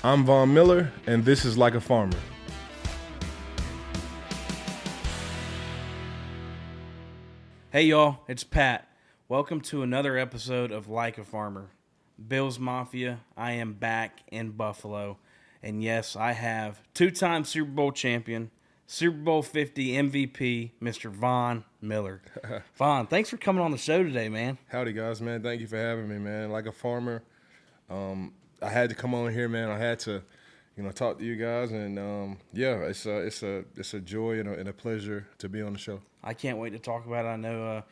I'm Von Miller, and this is Like a Farmer. Hey y'all, it's Pat. Welcome to another episode of Like a Farmer. Bills Mafia, I am back in Buffalo. And yes, I have two-time Super Bowl champion, Super Bowl 50 MVP, Mr. Von Miller. Von, thanks for coming on the show today, man. Howdy, guys, man. Thank you for having me, man. Like a Farmer, I had to come on here, man. I had to, talk to you guys, and it's a joy and a pleasure to be on the show. I can't wait to talk about it. I know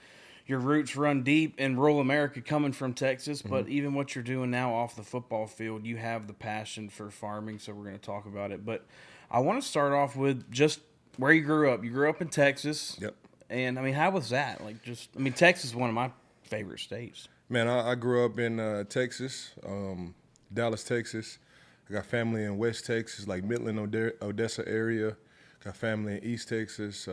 your roots run deep in rural America coming from Texas, but even what you're doing now off the football field, you have the passion for farming, so we're going to talk about it. But I want to start off with just where you grew up. You grew up in Texas. Yep. And, how was that? Texas is one of my favorite states. Man, I grew up in Texas, Dallas, Texas. I got family in West Texas, like Midland, Odessa area. Got family in East Texas,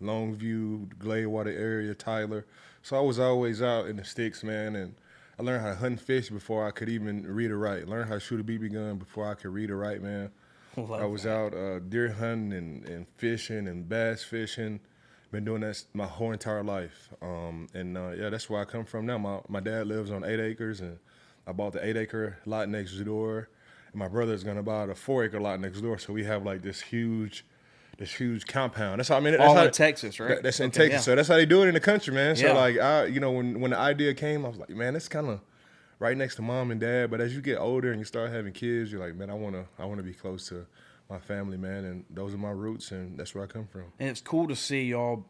Longview, Gladewater area, Tyler. So I was always out in the sticks, man, and I learned how to hunt and fish before I could even read or write. Learned how to shoot a BB gun before I could read or write, man. I was out deer hunting and fishing and bass fishing. Been doing that my whole entire life. That's where I come from now. My dad lives on 8 acres, and I bought the 8-acre lot next door. And my brother's going to buy the 4-acre lot next door. So we have like this huge compound. That's how All in Texas, right? That's in Texas. Yeah. So that's how they do it in the country, man. So yeah. When the idea came, I was like, man, it's kind of right next to mom and dad. But as you get older and you start having kids, you're like, man, I wanna be close to my family, man, and those are my roots, and that's where I come from. And it's cool to see y'all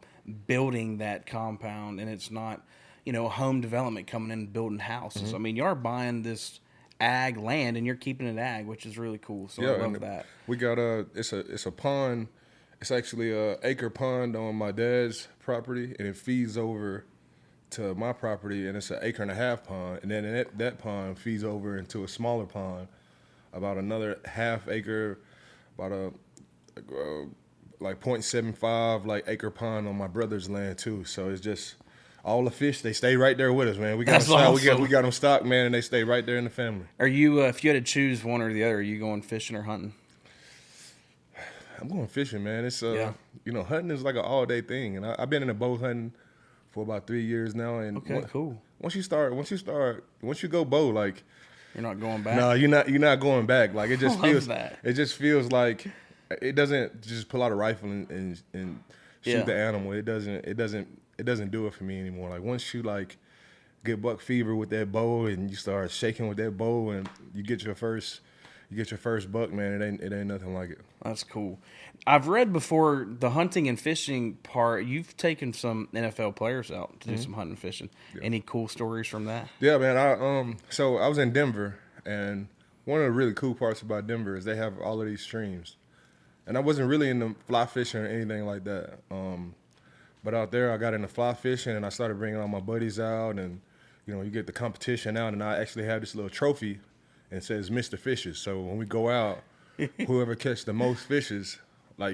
building that compound, and it's not, home development coming in and building houses. Mm-hmm. You're buying this ag land and you're keeping it ag, which is really cool. So I love that. We got it's a pond. It's actually a acre pond on my dad's property, and it feeds over to my property, and it's an 1.5 acre pond, and then that pond feeds over into a smaller pond, about another 1/2 acre, about a like 0.75 acre pond on my brother's land too. So it's just all the fish, they stay right there with us, man. We got them stocked, we got them stocked, man, and they stay right there in the family. Are you if you had to choose one or the other, are you going fishing or hunting? I'm going fishing, man. It's hunting is like an all-day thing, and I've been in the bow hunting for about 3 years now. And cool. Once you go bow, like you're not going back. No, you're not going back. Like it just feels that. It just feels like it doesn't just pull out a rifle and shoot the animal. It doesn't do it for me anymore. Like once you get buck fever with that bow and you start shaking with that bow and you get your first buck, man, it ain't nothing like it. That's cool. I've read before the hunting and fishing part, you've taken some NFL players out to do some hunting and fishing. Yeah. Any cool stories from that? Yeah, man. So I was in Denver, and one of the really cool parts about Denver is they have all of these streams. And I wasn't really into fly fishing or anything like that. But out there, I got into fly fishing, and I started bringing all my buddies out, and you get the competition out, and I actually have this little trophy. And it says Mr. Fishes. So when we go out, whoever catch the most fishes,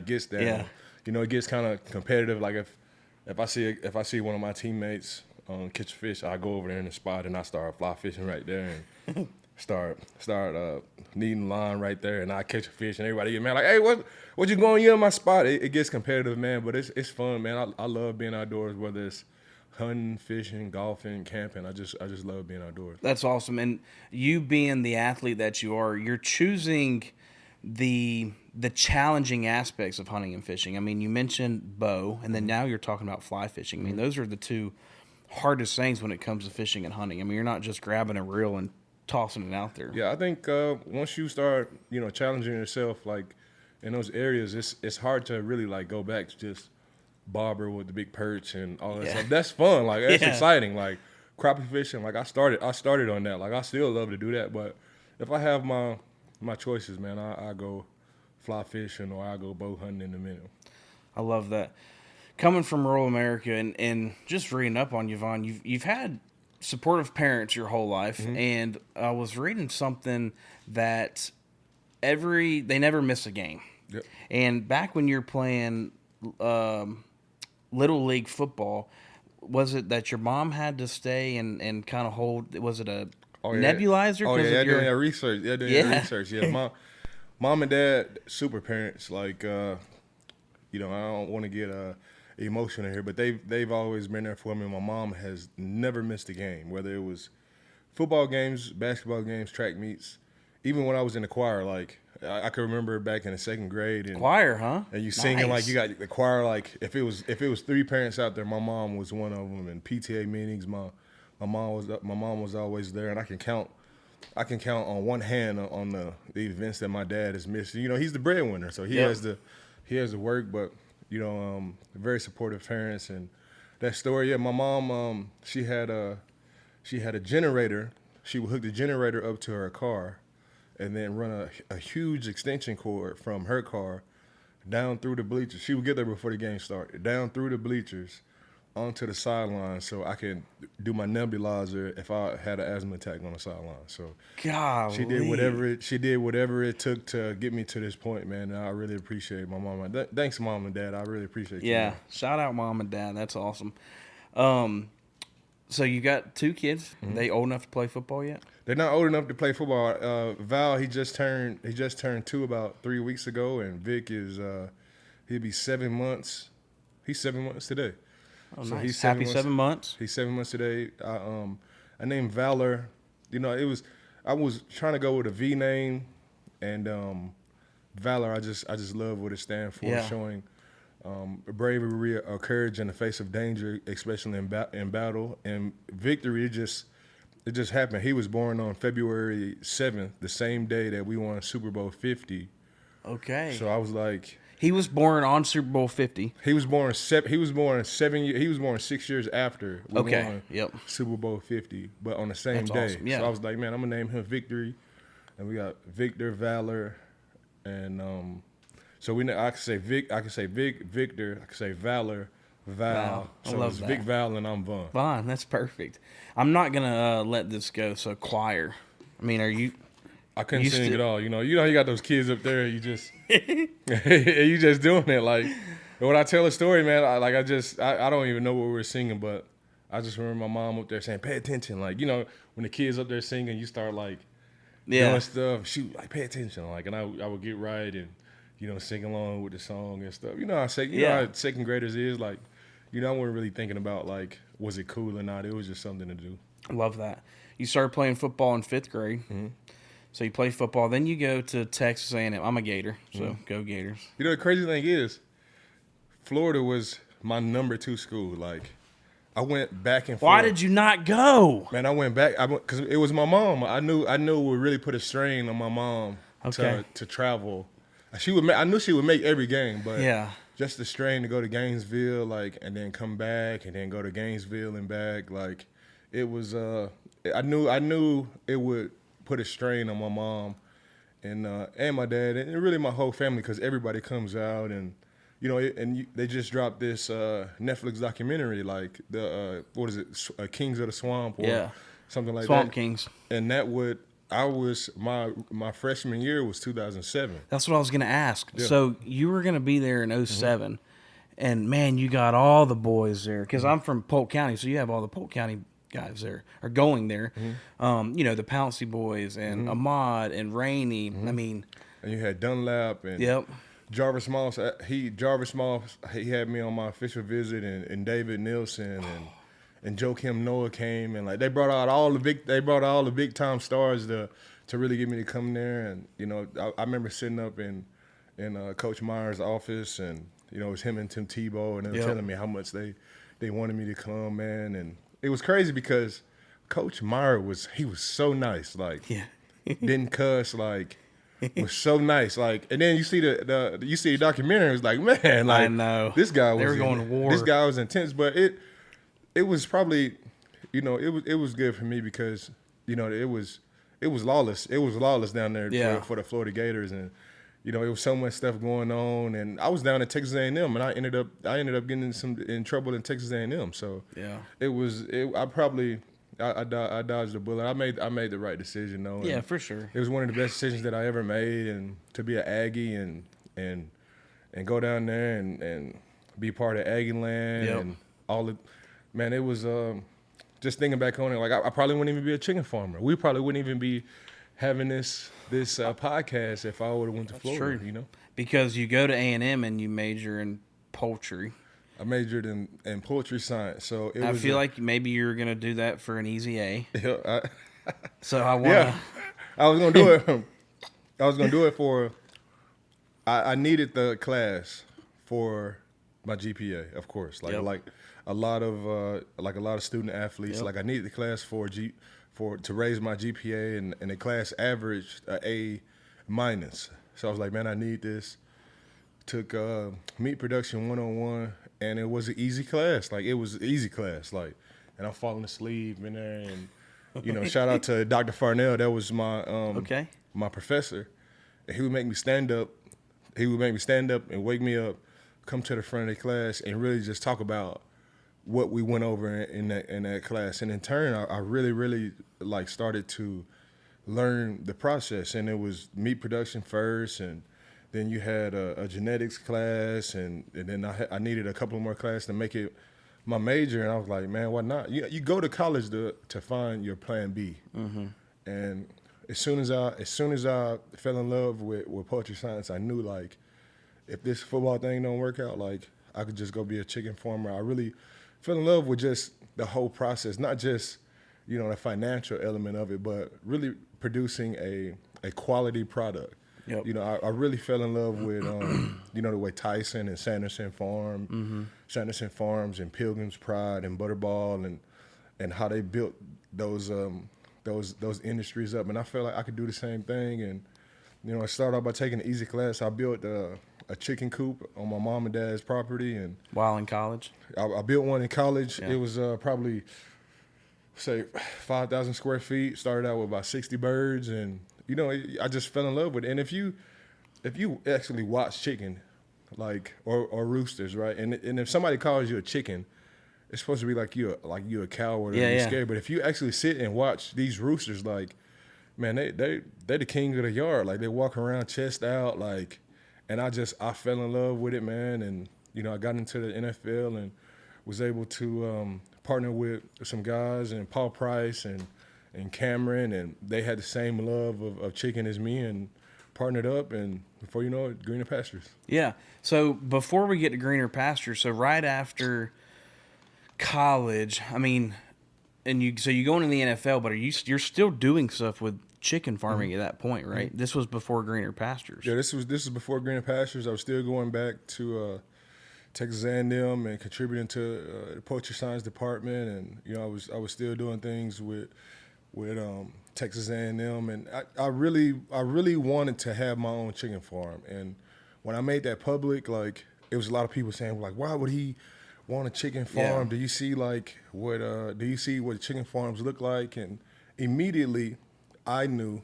gets down. Yeah. It gets kind of competitive. Like if I see one of my teammates catch a fish, I go over there in the spot and I start fly fishing right there and start needing line right there, and I catch a fish and everybody get mad like, hey, what you going? You in my spot? It gets competitive, man. But it's fun, man. I love being outdoors, whether it's hunting, fishing, golfing, camping. I just love being outdoors. That's awesome. And you being the athlete that you are, you're choosing the challenging aspects of hunting and fishing. You mentioned bow, and then now you're talking about fly fishing. Those are the two hardest things when it comes to fishing and hunting. You're not just grabbing a reel and tossing it out there. Yeah, I think once you start, challenging yourself, in those areas, it's hard to really go back to just bobber with the big perch and all that stuff. That's fun. That's exciting. Crappie fishing. I started on that. I still love to do that. But if I have my choices, man, I go fly fishing or I go bow hunting in a minute. I love that. Coming from rural America and just reading up on you, Vaughn, you've had supportive parents your whole life, and I was reading something that they never miss a game. Yep. And back when you're playing Little League football, was it that your mom had to stay and kind of hold? Was it a nebulizer? Oh, yeah, doing research. Yeah, doing research. Yeah, Mom and dad, super parents. Like, I don't want to get emotional here, but they've always been there for me. My mom has never missed a game, whether it was football games, basketball games, track meets. Even when I was in the choir, like I can remember back in the second grade and Choir, huh? and you singing like Nice. you got the choir. Like if it was three parents out there, my mom was one of them. And PTA meetings, my mom was always there, and I can count on one hand on the events that my dad has missed. You know, he's the breadwinner, so he has to work, but very supportive parents. And that story, yeah, my mom, she had a generator. She would hook the generator up to her car, and then run a huge extension cord from her car down through the bleachers. She would get there before the game started, down through the bleachers, onto the sideline, so I can do my nebulizer if I had an asthma attack on the sideline. So Golly. she did whatever it took to get me to this point, man. And I really appreciate my mom. Thanks, Mom and Dad. I really appreciate you. Yeah. Man. Shout out Mom and Dad. That's awesome. So you got two kids. Mm-hmm. They old enough to play football yet? They're not old enough to play football. Val, he just turned 2 about 3 weeks ago, and Vic is he'll be 7 months. He's 7 months today. Oh, So nice. he's Happy 7 months. He's 7 months today. I named Valor. You know, I was trying to go with a V name, and Valor. I just love what it stands for, Yeah. showing bravery or courage in the face of danger, especially in battle. And victory, it just happened. He was born on February 7th, the same day that we won Super Bowl 50. Okay. So I was like, He was born on Super Bowl 50. he was born 6 years after we won Yep. Super Bowl 50, but on the same That's day. awesome. Yeah. So I was like, man, I'm gonna name him Victory, and we got Victor, Valor, and so I can say Vic, Victor, I can say Valor, Val. Val. I So love it's that. Vic, Val, and I'm Vaughn. Fine. That's perfect. I'm not going to let this go. So choir. I mean, are you... I couldn't You sing still- at all. You know, you got those kids up there. You just you just doing it. Like when I tell a story, man, I don't even know what we were singing, but I just remember my mom up there saying, "Pay attention." Like when the kids up there singing, you start like doing stuff. Shoot, like pay attention. Like, and I would get right and sing along with the song and stuff. You know, how second graders is like. I wasn't really thinking about like was it cool or not. It was just something to do. Love that. You started playing football in 5th grade. Mm-hmm. So you play football. Then you go to Texas A&M. I'm a Gator, so Mm-hmm. go Gators. You know, the crazy thing is, Florida was my number 2 school. Like, I went back and forth. Why did you not go? Man, I went back because it was my mom. I knew it would really put a strain on my mom Okay. to travel. I knew she would make every game, but Yeah. just the strain to go to Gainesville, like, and then come back, and then go to Gainesville and back, like, it was. I knew it would put a strain on my mom and my dad and really my whole family because everybody comes out and they just dropped this Netflix documentary like the what is it Kings of the Swamp or something like Swamp that. Kings. And my freshman year was 2007. That's what I was going to ask. Yeah. So you were going to be there in 07, and, man, you got all the boys there. Because I'm from Polk County, so you have all the Polk County guys there are going there. The Pouncey boys and Ahmad and Rainey. I mean, And you had Dunlap and yep. Jarvis Moss. Jarvis Moss. He had me on my official visit, and David Nielsen and Joakim Noah came, and like they brought all the big time stars to really get me to come there. And I remember sitting up in Coach Meyer's office, and it was him and Tim Tebow, and they were telling me how much they wanted me to come, man. And it was crazy because Coach Meyer was so nice, like didn't cuss, like was so nice, like. And then you see the documentary, it was like, man, like I know this guy was they were going to war. This guy was intense, but it was probably it was good for me because it was lawless. It was lawless down there for the Florida Gators, and it was so much stuff going on. And I was down at Texas A&M, and I ended up getting in trouble in Texas A&M. So I dodged a bullet. I made the right decision though. Yeah, and for sure. it was one of the best decisions that I ever made, and to be an Aggie and go down there and be part of Aggie Land and all the man. It was just thinking back on it, like I probably wouldn't even be a chicken farmer. We probably wouldn't even be having this podcast if I would have went to Florida. true. You know, Because you go to A&M and you major in poultry. I majored in poultry science, so I feel like maybe you're gonna do that for an easy A. yeah, So I want. yeah, I was gonna do it. I was gonna do it for. I needed the class for my GPA, of course. Like a lot of student athletes. Yep. Like I needed the class to raise my GPA, and the class averaged A minus. So I was like, man, I need this. Took meat production 101, and it was an easy class. Like it was an easy class. Like, and I'm falling asleep in there, and shout out to Dr. Farnell. That was my my professor. And he would make me stand up. He would make me stand up and wake me up, come to the front of the class, and really just talk about what we went over in that class. And in turn, I really like started to learn the process. And it was meat production first, and then you had a genetics class, and then I needed a couple more classes to make it my major. And I was like, man, why not? You go to college to find your plan B. Mm-hmm. And as soon as I fell in love with poultry science, I knew like if this football thing don't work out, like I could just go be a chicken farmer. I really fell in love with just the whole process, not just the financial element of it, but really producing a quality product. Yep. I really fell in love with the way Tyson and Sanderson Farms and Pilgrim's Pride and Butterball and how they built those industries up, and I felt like I could do the same thing. And I started off by taking an easy class. I built a chicken coop on my mom and dad's property, and while in college, I built one in college. Yeah. It was probably say 5,000 square feet. Started out with about 60 birds, and I just fell in love with it. And if you actually watch chicken, like or roosters, right? And if somebody calls you a chicken, it's supposed to be like you a coward or you're scared. But if you actually sit and watch these roosters, like, man, they the king of the yard. Like they walk around chest out, like, and I fell in love with it, man. And I got into the NFL and was able to partner with some guys and Paul Price and Cameron, and they had the same love of chicken as me, and partnered up, and before you know it, greener pastures. Yeah. So before we get to greener pastures, so right after college, I mean, and you go into the NFL, but you're still doing stuff with chicken farming at that point, right? Mm-hmm. This was before greener pastures. Yeah, this was before greener pastures. I was still going back to Texas A&M and contributing to the poultry science department, and I was still doing things with Texas A&M, and I really wanted to have my own chicken farm. And when I made that public, like, it was a lot of people saying, like, why would he want a chicken farm? Yeah. Do you see what chicken farms look like? And immediately I knew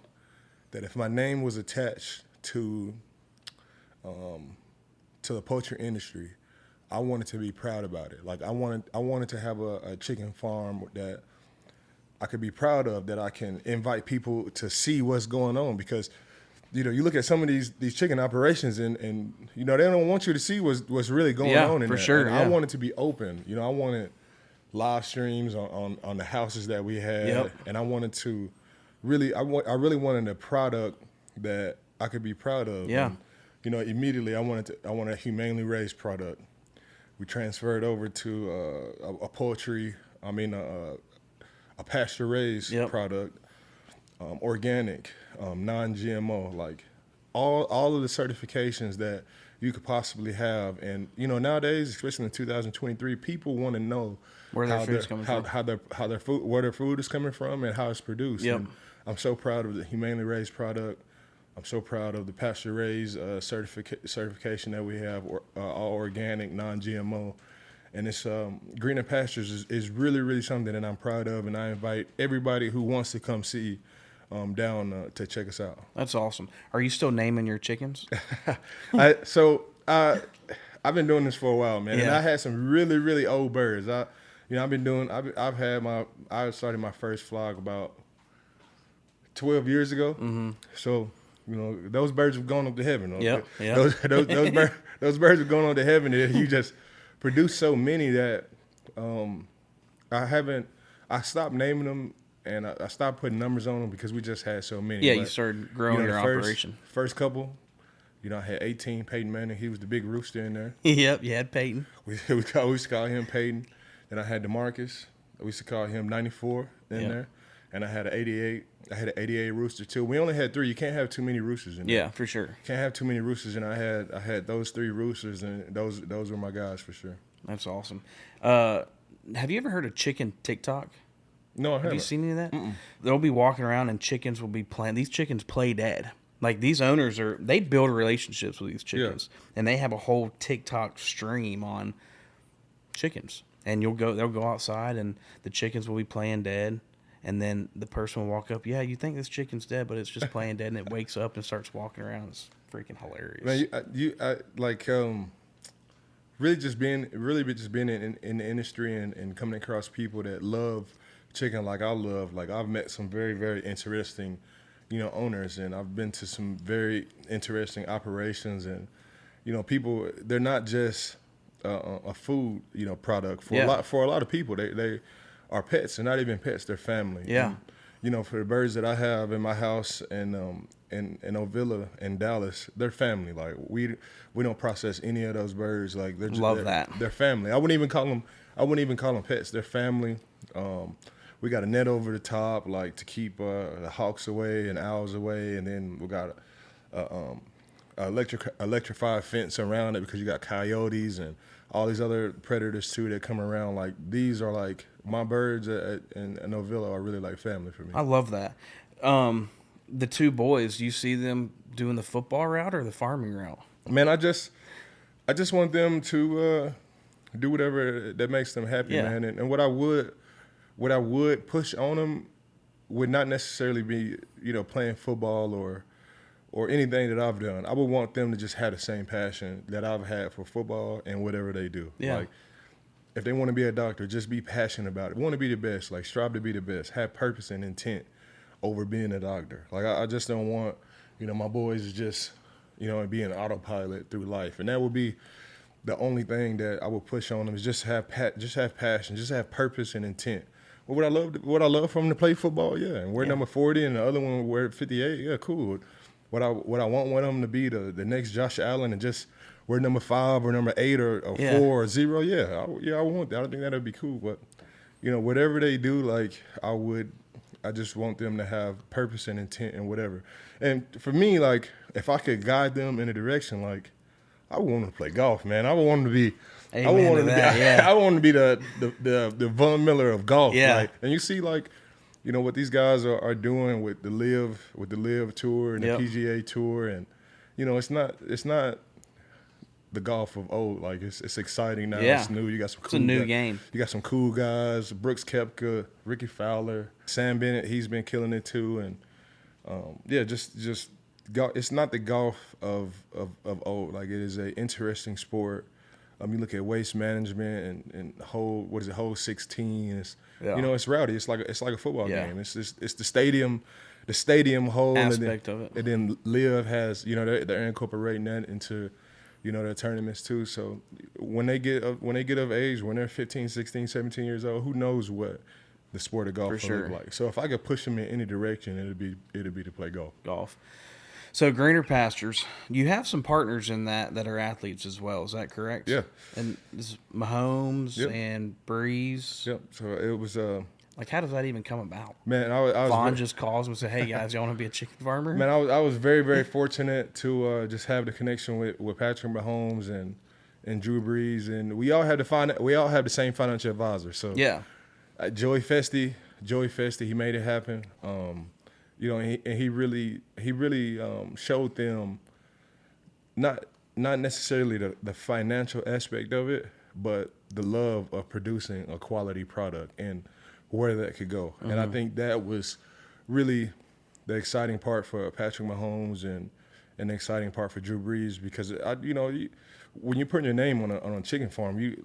that if my name was attached to the poultry industry, I wanted to be proud about it. Like I wanted to have a chicken farm that I could be proud of, that I can invite people to see what's going on, because you look at some of these chicken operations and they don't want you to see what's really going on in there. Sure. And I wanted to be open. I wanted live streams on the houses that we had. Yep. And I wanted to really wanted a product that I could be proud of. Yeah. And, immediately I wanted a humanely raised product. We transferred over to a pasture-raised product, organic, non-GMO, like all of the certifications that you could possibly have. And nowadays, especially in 2023, people want to know where their food's coming from, where their food is coming from, and how it's produced. Yep. And I'm so proud of the humanely raised product. I'm so proud of the pasture-raised certification that we have, all organic, non-GMO. And it's greener pastures is really, really something that I'm proud of, and I invite everybody who wants to come see down to check us out. That's awesome. Are you still naming your chickens? I've been doing this for a while, man, and I had some really, really old birds. I started my first flock about 12 years ago. Mm-hmm. So those birds have gone up to heaven. Yep. Those birds have gone on to heaven, and you just produce so many that I stopped naming them and I stopped putting numbers on them because we just had so many. Yeah, But, you started growing your operation. First couple, I had 18, Peyton Manning. He was the big rooster in there. Yep, you had Peyton. We used to call him Peyton. Then I had DeMarcus. We used to call him 94 in there. And I had an 88. I had an 88 rooster too. We only had 3. You can't have too many roosters in there. Yeah, for sure. Can't have too many roosters, and I had those 3 roosters, and those were my guys for sure. That's awesome. Have you ever heard of chicken TikTok? No, I haven't. Have you seen any of that? They'll be walking around and chickens will be playing. These chickens play dead. Like these owners they build relationships with these chickens, and they have a whole TikTok stream on chickens. And they'll go outside, and the chickens will be playing dead. And then the person will walk up, yeah, you think this chicken's dead, but it's just playing dead, and it wakes up and starts walking around. It's freaking hilarious. Man, really just being in the industry and coming across people that love chicken like I love. Like I've met some very, very interesting, owners, and I've been to some very interesting operations, and people, they're not just a food product for a lot of people. They are pets. They're not even pets. They're family. Yeah. And, for the birds that I have in my house and in Ovilla and Dallas, they're family. Like we don't process any of those birds. Like they're family. I wouldn't even call them pets. They're family. We got a net over the top, like to keep the hawks away and owls away, and then we got electrified fence around it because you got coyotes and all these other predators too that come around. Like these are like my birds in Ovilla are really like family for me. I love that. The 2 boys, do you see them doing the football route or the farming route? Man, I just want them to do whatever that makes them happy, man. And what I would push on them would not necessarily be playing football or anything that I've done. I would want them to just have the same passion that I've had for football and whatever they do. Yeah. Like, if they want to be a doctor, just be passionate about it. Want to be the best, like strive to be the best. Have purpose and intent over being a doctor. Like I just don't want, my boys to just, be an autopilot through life. And that would be the only thing that I would push on them is just have passion, just have purpose and intent. Well, what I love from them to play football, and wear number 40 and the other one wear 58, cool. What I want one of them to be the next Josh Allen and just wear number 5 or number 8 or 4 or 0. I want that. I think that'd be cool. But whatever they do, like I just want them to have purpose and intent and whatever. And for me, like if I could guide them in a direction, like I would want them to play golf, man. I would want them to be. Amen I want to that. I want to be the Von Miller of golf. Yeah. Like, and you see like. What these guys are doing with the Live Tour and the PGA Tour, and it's not the golf of old. Like it's exciting now. Yeah. It's new. You got some cool. It's a new game. You got some cool guys: Brooks Koepka, Ricky Fowler, Sam Bennett. He's been killing it too, and just golf. It's not the golf of old. Like it is a interesting sport. You look at waste management and hole 16. It's rowdy. It's like a football game. It's the stadium hole aspect of it. And then Live has they're incorporating that into their tournaments too. So when they get of age, when they're 15, 16, 17 years old, who knows what the sport of golf will look like. So if I could push them in any direction, it'd be to play golf. So greener pastures, you have some partners in that are athletes as well. Is that correct? Yeah. And this is Mahomes and Breeze. Yep. So it was like how does that even come about? Man, I was Vaughn just calls and says, "Hey guys, y'all want to be a chicken farmer?" Man, I was very, very fortunate to just have the connection with Patrick Mahomes and Drew Brees, and we all have the same financial advisor. So Joey Festy, he made it happen. He really showed them not necessarily the financial aspect of it, but the love of producing a quality product and where that could go. Mm-hmm. And I think that was really the exciting part for Patrick Mahomes and the exciting part for Drew Brees, because when you're putting your name on a chicken farm,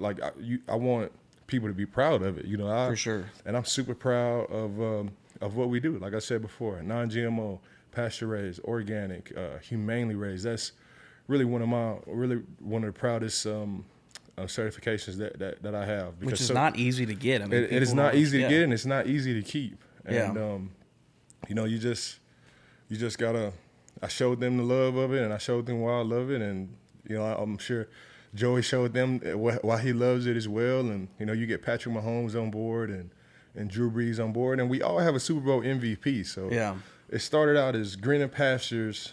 I want people to be proud of it. For sure. And I'm super proud of what we do. Like I said before, non-GMO, pasture raised, organic, humanely raised. That's really one of the proudest certifications that I have. Which is not easy to get. I mean, it is not easy to get, and it's not easy to keep. And you just gotta. I showed them the love of it, and I showed them why I love it, and I'm sure Joey showed them why he loves it as well. And you get Patrick Mahomes on board and Drew Brees on board, and we all have a Super Bowl MVP. So it started out as greener pastures,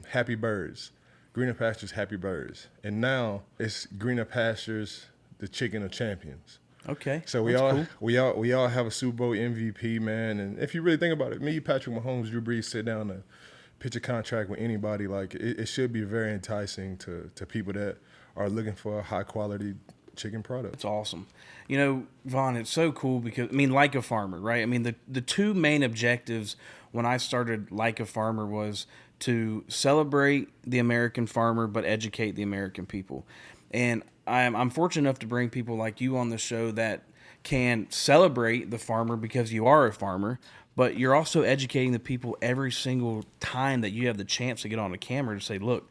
happy birds, greener pastures, happy birds, and now it's greener pastures, the chicken of champions. Okay. So we all have a Super Bowl MVP, man. And if you really think about it, me, Patrick Mahomes, Drew Brees sit down to pitch a contract with anybody. Like it should be very enticing to people that are looking for a high quality chicken product. It's awesome. Vaughn, it's so cool because Like a Farmer, right? The two main objectives when I started Like a Farmer was to celebrate the American farmer but educate the American people. And I'm fortunate enough to bring people like you on the show that can celebrate the farmer because you are a farmer, but you're also educating the people every single time that you have the chance to get on a camera to say, look,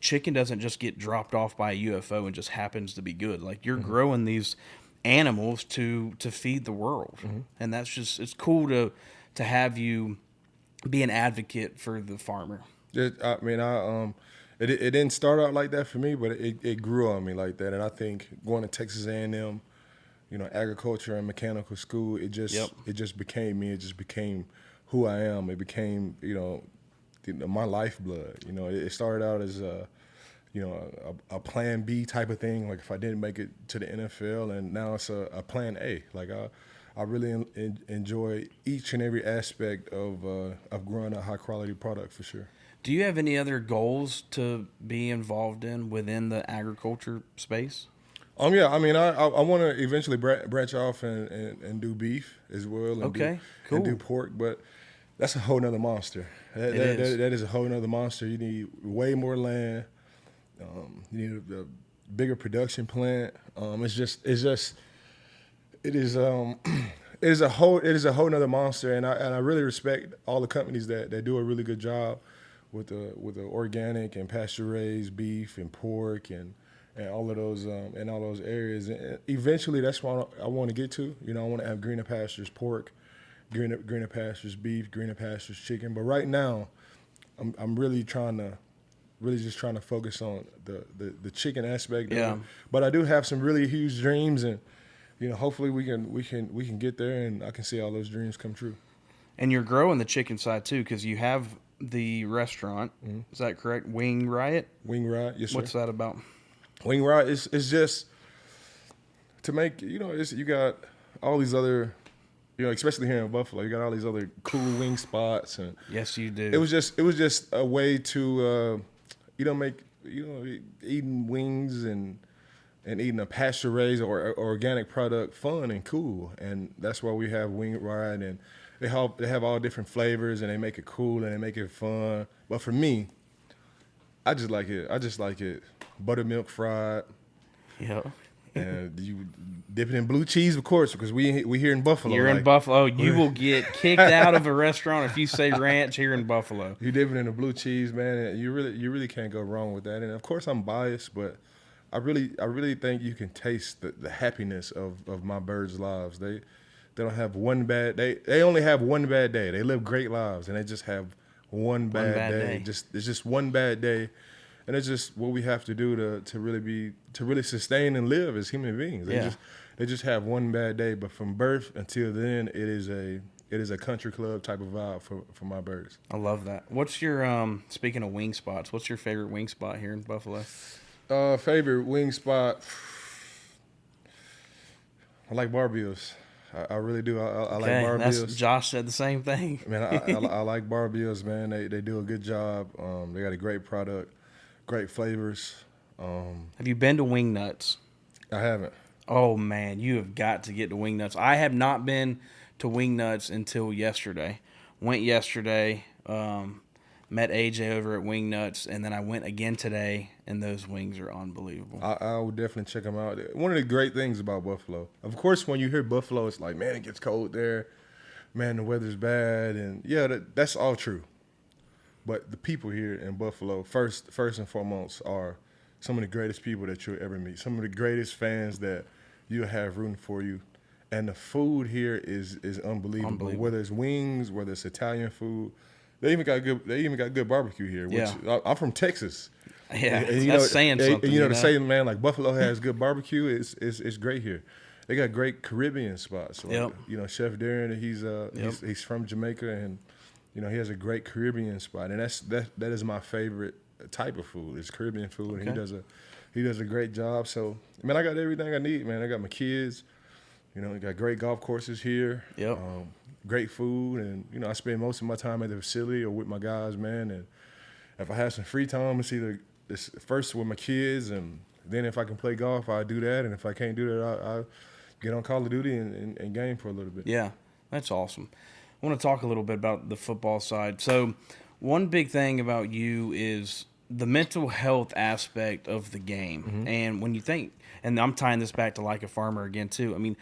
chicken doesn't just get dropped off by a UFO and just happens to be good. Like you're growing these animals to feed the world. And that's just, it's cool to have you be an advocate for the farmer. It didn't start out like that for me, but it grew on me like that. And I think going to Texas A&M, agriculture and mechanical school, it just became me. It just became who I am. It became, my lifeblood. It started out as a plan B type of thing. Like if I didn't make it to the NFL, and now it's a plan A. Like I really enjoy each and every aspect of growing a high quality product for sure. Do you have any other goals to be involved in within the agriculture space? I want to eventually branch off and do beef as well. And cool. And do pork, but that's a whole nother monster. That is a whole nother monster. You need way more land. You need a bigger production plant. It is a whole nother monster, and I really respect all the companies that do a really good job with the organic and pasture raised beef and pork and all of those in all those areas. And eventually, that's what I want to get to. I want to have greener pastures pork, greener pastures beef, greener pastures chicken. But right now, I'm really just trying to focus on the chicken aspect. Yeah. But I do have some really huge dreams, and hopefully we can get there, and I can see all those dreams come true. And you're growing the chicken side too, because you have the restaurant. Is that correct? Wing Riot? Wing Riot, yes, sir. What's that about? Wing Riot is just to make, you got all these other, especially here in Buffalo, you got all these other cool wing spots. And yes, you do. It was just a way to, make, eating wings and eating a pasture raised or organic product fun and cool. And that's why we have Wing Riot, and they have all different flavors, and they make it cool and they make it fun. But for me, I just like it buttermilk fried. Yeah. And you dip it in blue cheese, of course, because we here in Buffalo. You're in Buffalo. You will get kicked out of a restaurant if you say ranch here in Buffalo. You dip it in the blue cheese, man, and you really can't go wrong with that. And of course, I'm biased, but I really think you can taste the happiness of my birds' lives. They don't have one bad day. They only have one bad day. They live great lives, and they just have one bad day. It's just one bad day. And it's just what we have to do to really sustain and live as human beings. They just have one bad day, but from birth until then, it is a country club type of vibe for my birds. I love that. What's your speaking of wing spots? What's your favorite wing spot here in Buffalo? Favorite wing spot? I like Barbios. I really do. I like Barbios. Josh said the same thing. Man, I like Barbios, man. They do a good job. They got a great product. Great flavors. Have you been to Wing Nuts? I haven't. Oh, man, you have got to get to Wing Nuts. I have not been to Wing Nuts until yesterday. Went yesterday, met AJ over at Wing Nuts, and then I went again today, and those wings are unbelievable. I would definitely check them out. One of the great things about Buffalo, of course, when you hear Buffalo, it's like, man, it gets cold there. Man, the weather's bad. And, yeah, that's all true. But the people here in Buffalo, first and foremost, are some of the greatest people that you'll ever meet. Some of the greatest fans that you'll have rooting for you. and the food here is unbelievable. Whether it's wings, whether it's Italian food, they even got good barbecue here. Which I'm from Texas. Yeah, and that's saying something. And to say, man, like Buffalo has good barbecue, it's great here. They got great Caribbean spots. Like, Chef Darren, he's from Jamaica, and he has a great Caribbean spot, and that is my favorite type of food. It's Caribbean food, and he does a great job. So, man, I got everything I need, man. I got my kids. I got great golf courses here. Yep. Great food, and I spend most of my time at the facility or with my guys, man. And if I have some free time, it's either first with my kids, and then if I can play golf, I do that. And if I can't do that, I get on Call of Duty and game for a little bit. Yeah, that's awesome. I want to talk a little bit about the football side. So one big thing about you is the mental health aspect of the game. Mm-hmm. And when you think, and I'm tying this back to Like a Farmer again too, I mean,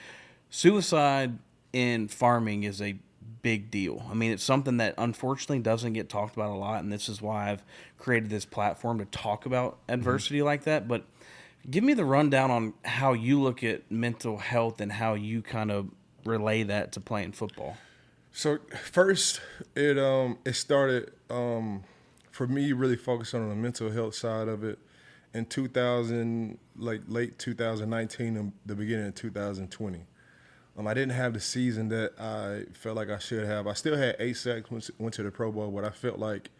suicide in farming is a big deal. I mean, it's something that unfortunately doesn't get talked about a lot, and this is why I've created this platform to talk about adversity like that. But give me the rundown on how you look at mental health and how you kind of relay that to playing football. So first, it started for me really focusing on the mental health side of it in 2000, like late 2019 and the beginning of 2020. I didn't have the season that I felt like I should have. I still had 8 sacks, went to the Pro Bowl, but I felt like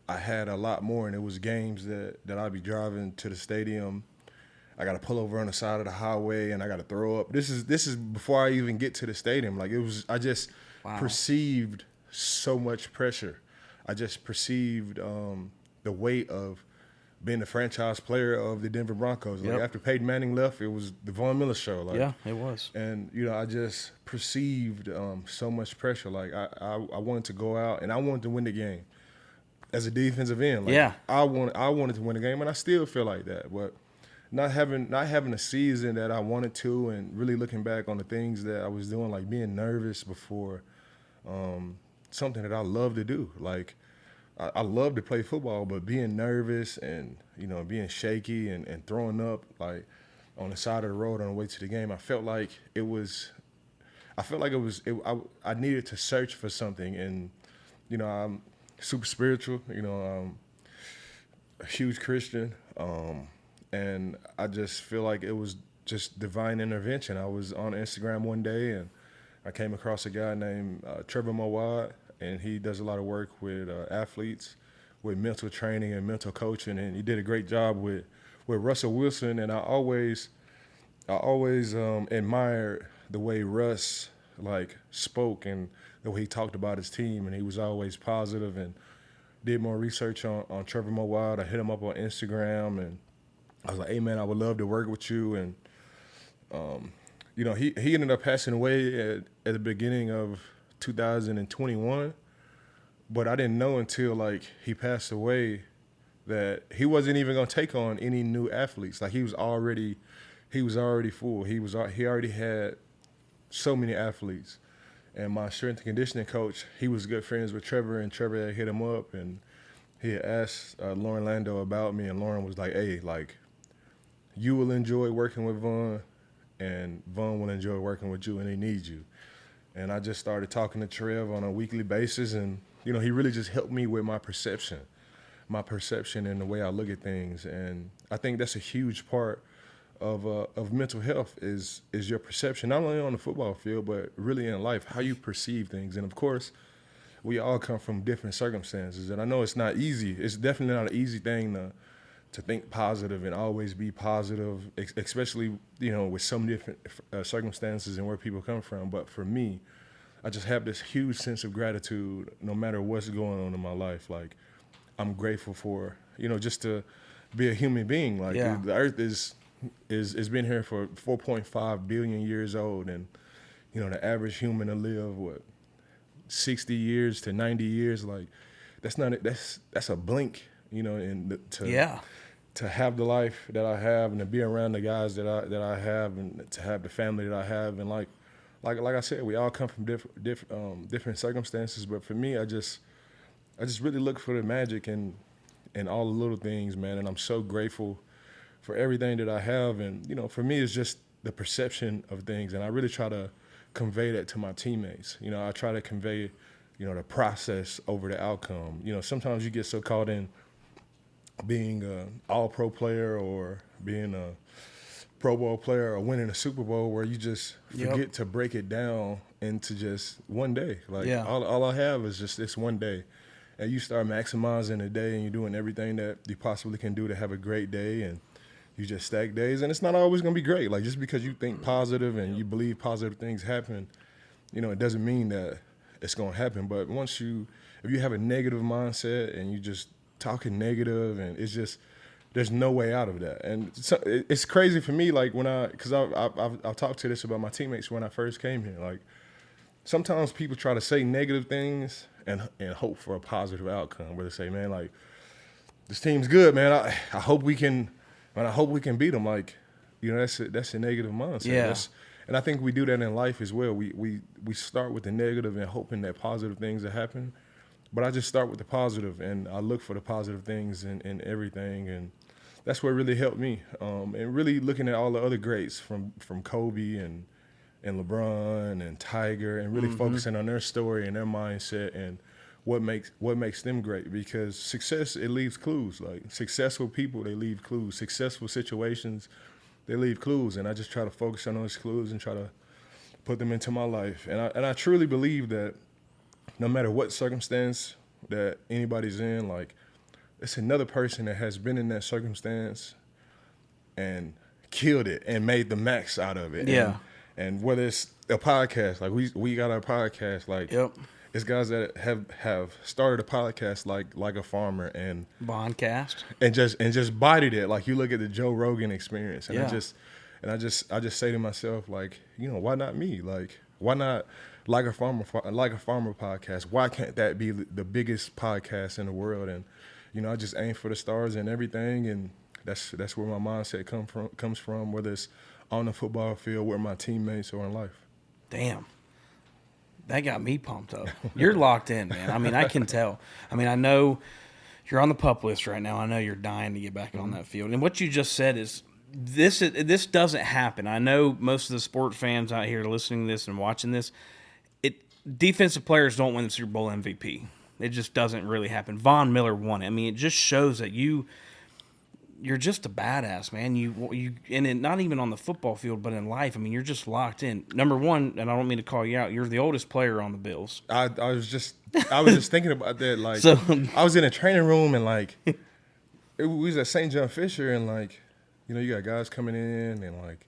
I had a lot more, and it was games that I'd be driving to the stadium. I got to pull over on the side of the highway, and I got to throw up. This is before I even get to the stadium. Like, I just perceived so much pressure. I just perceived the weight of being the franchise player of the Denver Broncos. Like, after Peyton Manning left, it was the Von Miller show. Like, yeah, it was. And I just perceived so much pressure. Like, I wanted to go out and I wanted to win the game as a defensive end. Like, I wanted to win the game, and I still feel like that. But not having a season that I wanted to, and really looking back on the things that I was doing, like being nervous before something that I love to do. Like, I love to play football, but being nervous and, being shaky and throwing up, like, on the side of the road on the way to the game, I felt like I needed to search for something. And, I'm super spiritual, I'm a huge Christian, and I just feel like it was just divine intervention. I was on Instagram one day, and I came across a guy named Trevor Mowad, and he does a lot of work with athletes, with mental training and mental coaching, and he did a great job with Russell Wilson. And I always admired the way Russ spoke and the way he talked about his team, and he was always positive. And did more research on Trevor Mowad. I hit him up on Instagram, and I was like, "Hey man, I would love to work with you." And he ended up passing away at the beginning of 2021, but I didn't know until he passed away that he wasn't even gonna take on any new athletes. Like, he was already full. He already had so many athletes. And my strength and conditioning coach, he was good friends with Trevor, and Trevor had hit him up, and he had asked Lauren Lando about me, and Lauren was like, "Hey, you will enjoy working with Vaughn, and Vaughn will enjoy working with you, and he needs you." And I just started talking to Trev on a weekly basis, and he really just helped me with my perception and the way I look at things. And I think that's a huge part of mental health is your perception, not only on the football field, but really in life, how you perceive things. And of course, we all come from different circumstances, and I know it's not easy. It's definitely not an easy thing to think positive and always be positive, especially, with some different circumstances and where people come from. But for me, I just have this huge sense of gratitude no matter what's going on in my life. Like, I'm grateful for, just to be a human being. Like, the earth is been here for 4.5 billion years old, and, the average human to live, 60 years to 90 years. Like, that's a blink, to have the life that I have, and to be around the guys that I have, and to have the family that I have. And like I said, we all come from different circumstances, but for me, I just really look for the magic in all the little things, man. And I'm so grateful for everything that I have. And, for me, it's just the perception of things, and I really try to convey that to my teammates. You know, I try to convey, you know, the process over the outcome. You know, sometimes you get so caught in being an all-pro player or being a Pro Bowl player or winning a Super Bowl where you just forget to break it down into just one day. Like all I have is just this one day. And you start maximizing the day and you're doing everything that you possibly can do to have a great day, and you just stack days, and it's not always going to be great. Like, just because you think positive and you believe positive things happen, you know, it doesn't mean that it's going to happen. But if you have a negative mindset and you just talking negative, and it's just, there's no way out of that. And it's crazy for me, like, because I've talked to this about my teammates when I first came here. Like, sometimes people try to say negative things and hope for a positive outcome, where they say, man, like, this team's good, man. I hope we can beat them. Like, you know, that's a negative mindset. Yeah. And I think we do that in life as well. We start with the negative and hoping that positive things will happen. But I just start with the positive, and I look for the positive things in everything. And that's what really helped me. And really looking at all the other greats from Kobe and LeBron and Tiger, and really focusing on their story and their mindset and what makes them great. Because success, it leaves clues. Like, successful people, they leave clues. Successful situations, they leave clues. And I just try to focus on those clues and try to put them into my life. And I truly believe that no matter what circumstance that anybody's in, like, it's another person that has been in that circumstance and killed it and made the max out of it. Yeah. And whether it's a podcast, like we got our podcast, like it's guys that have started a podcast like a farmer and Bondcast and just bodied it. Like, you look at the Joe Rogan experience, and I just say to myself, like, you know, why not me? Like, why not like a farmer podcast? Why can't that be the biggest podcast in the world? And, you know, I just aim for the stars and everything, and that's where my mindset comes from, whether it's on the football field with my teammates or in life. Damn. That got me pumped up. You're locked in, man. I mean, I can tell. I mean, I know you're on the pup list right now. I know you're dying to get back on that field. And what you just said is this doesn't happen. I know most of the sport fans out here listening to this and watching this, defensive players don't win the Super Bowl MVP. It just doesn't really happen. Von Miller won it. I mean, it just shows that you're just a badass, man. And not even on the football field, but in life. I mean, you're just locked in. Number one, and I don't mean to call you out, you're the oldest player on the Bills. I was just thinking about that. Like, so, I was in a training room, and like, we was at St. John Fisher, and like, you know, you got guys coming in, and like,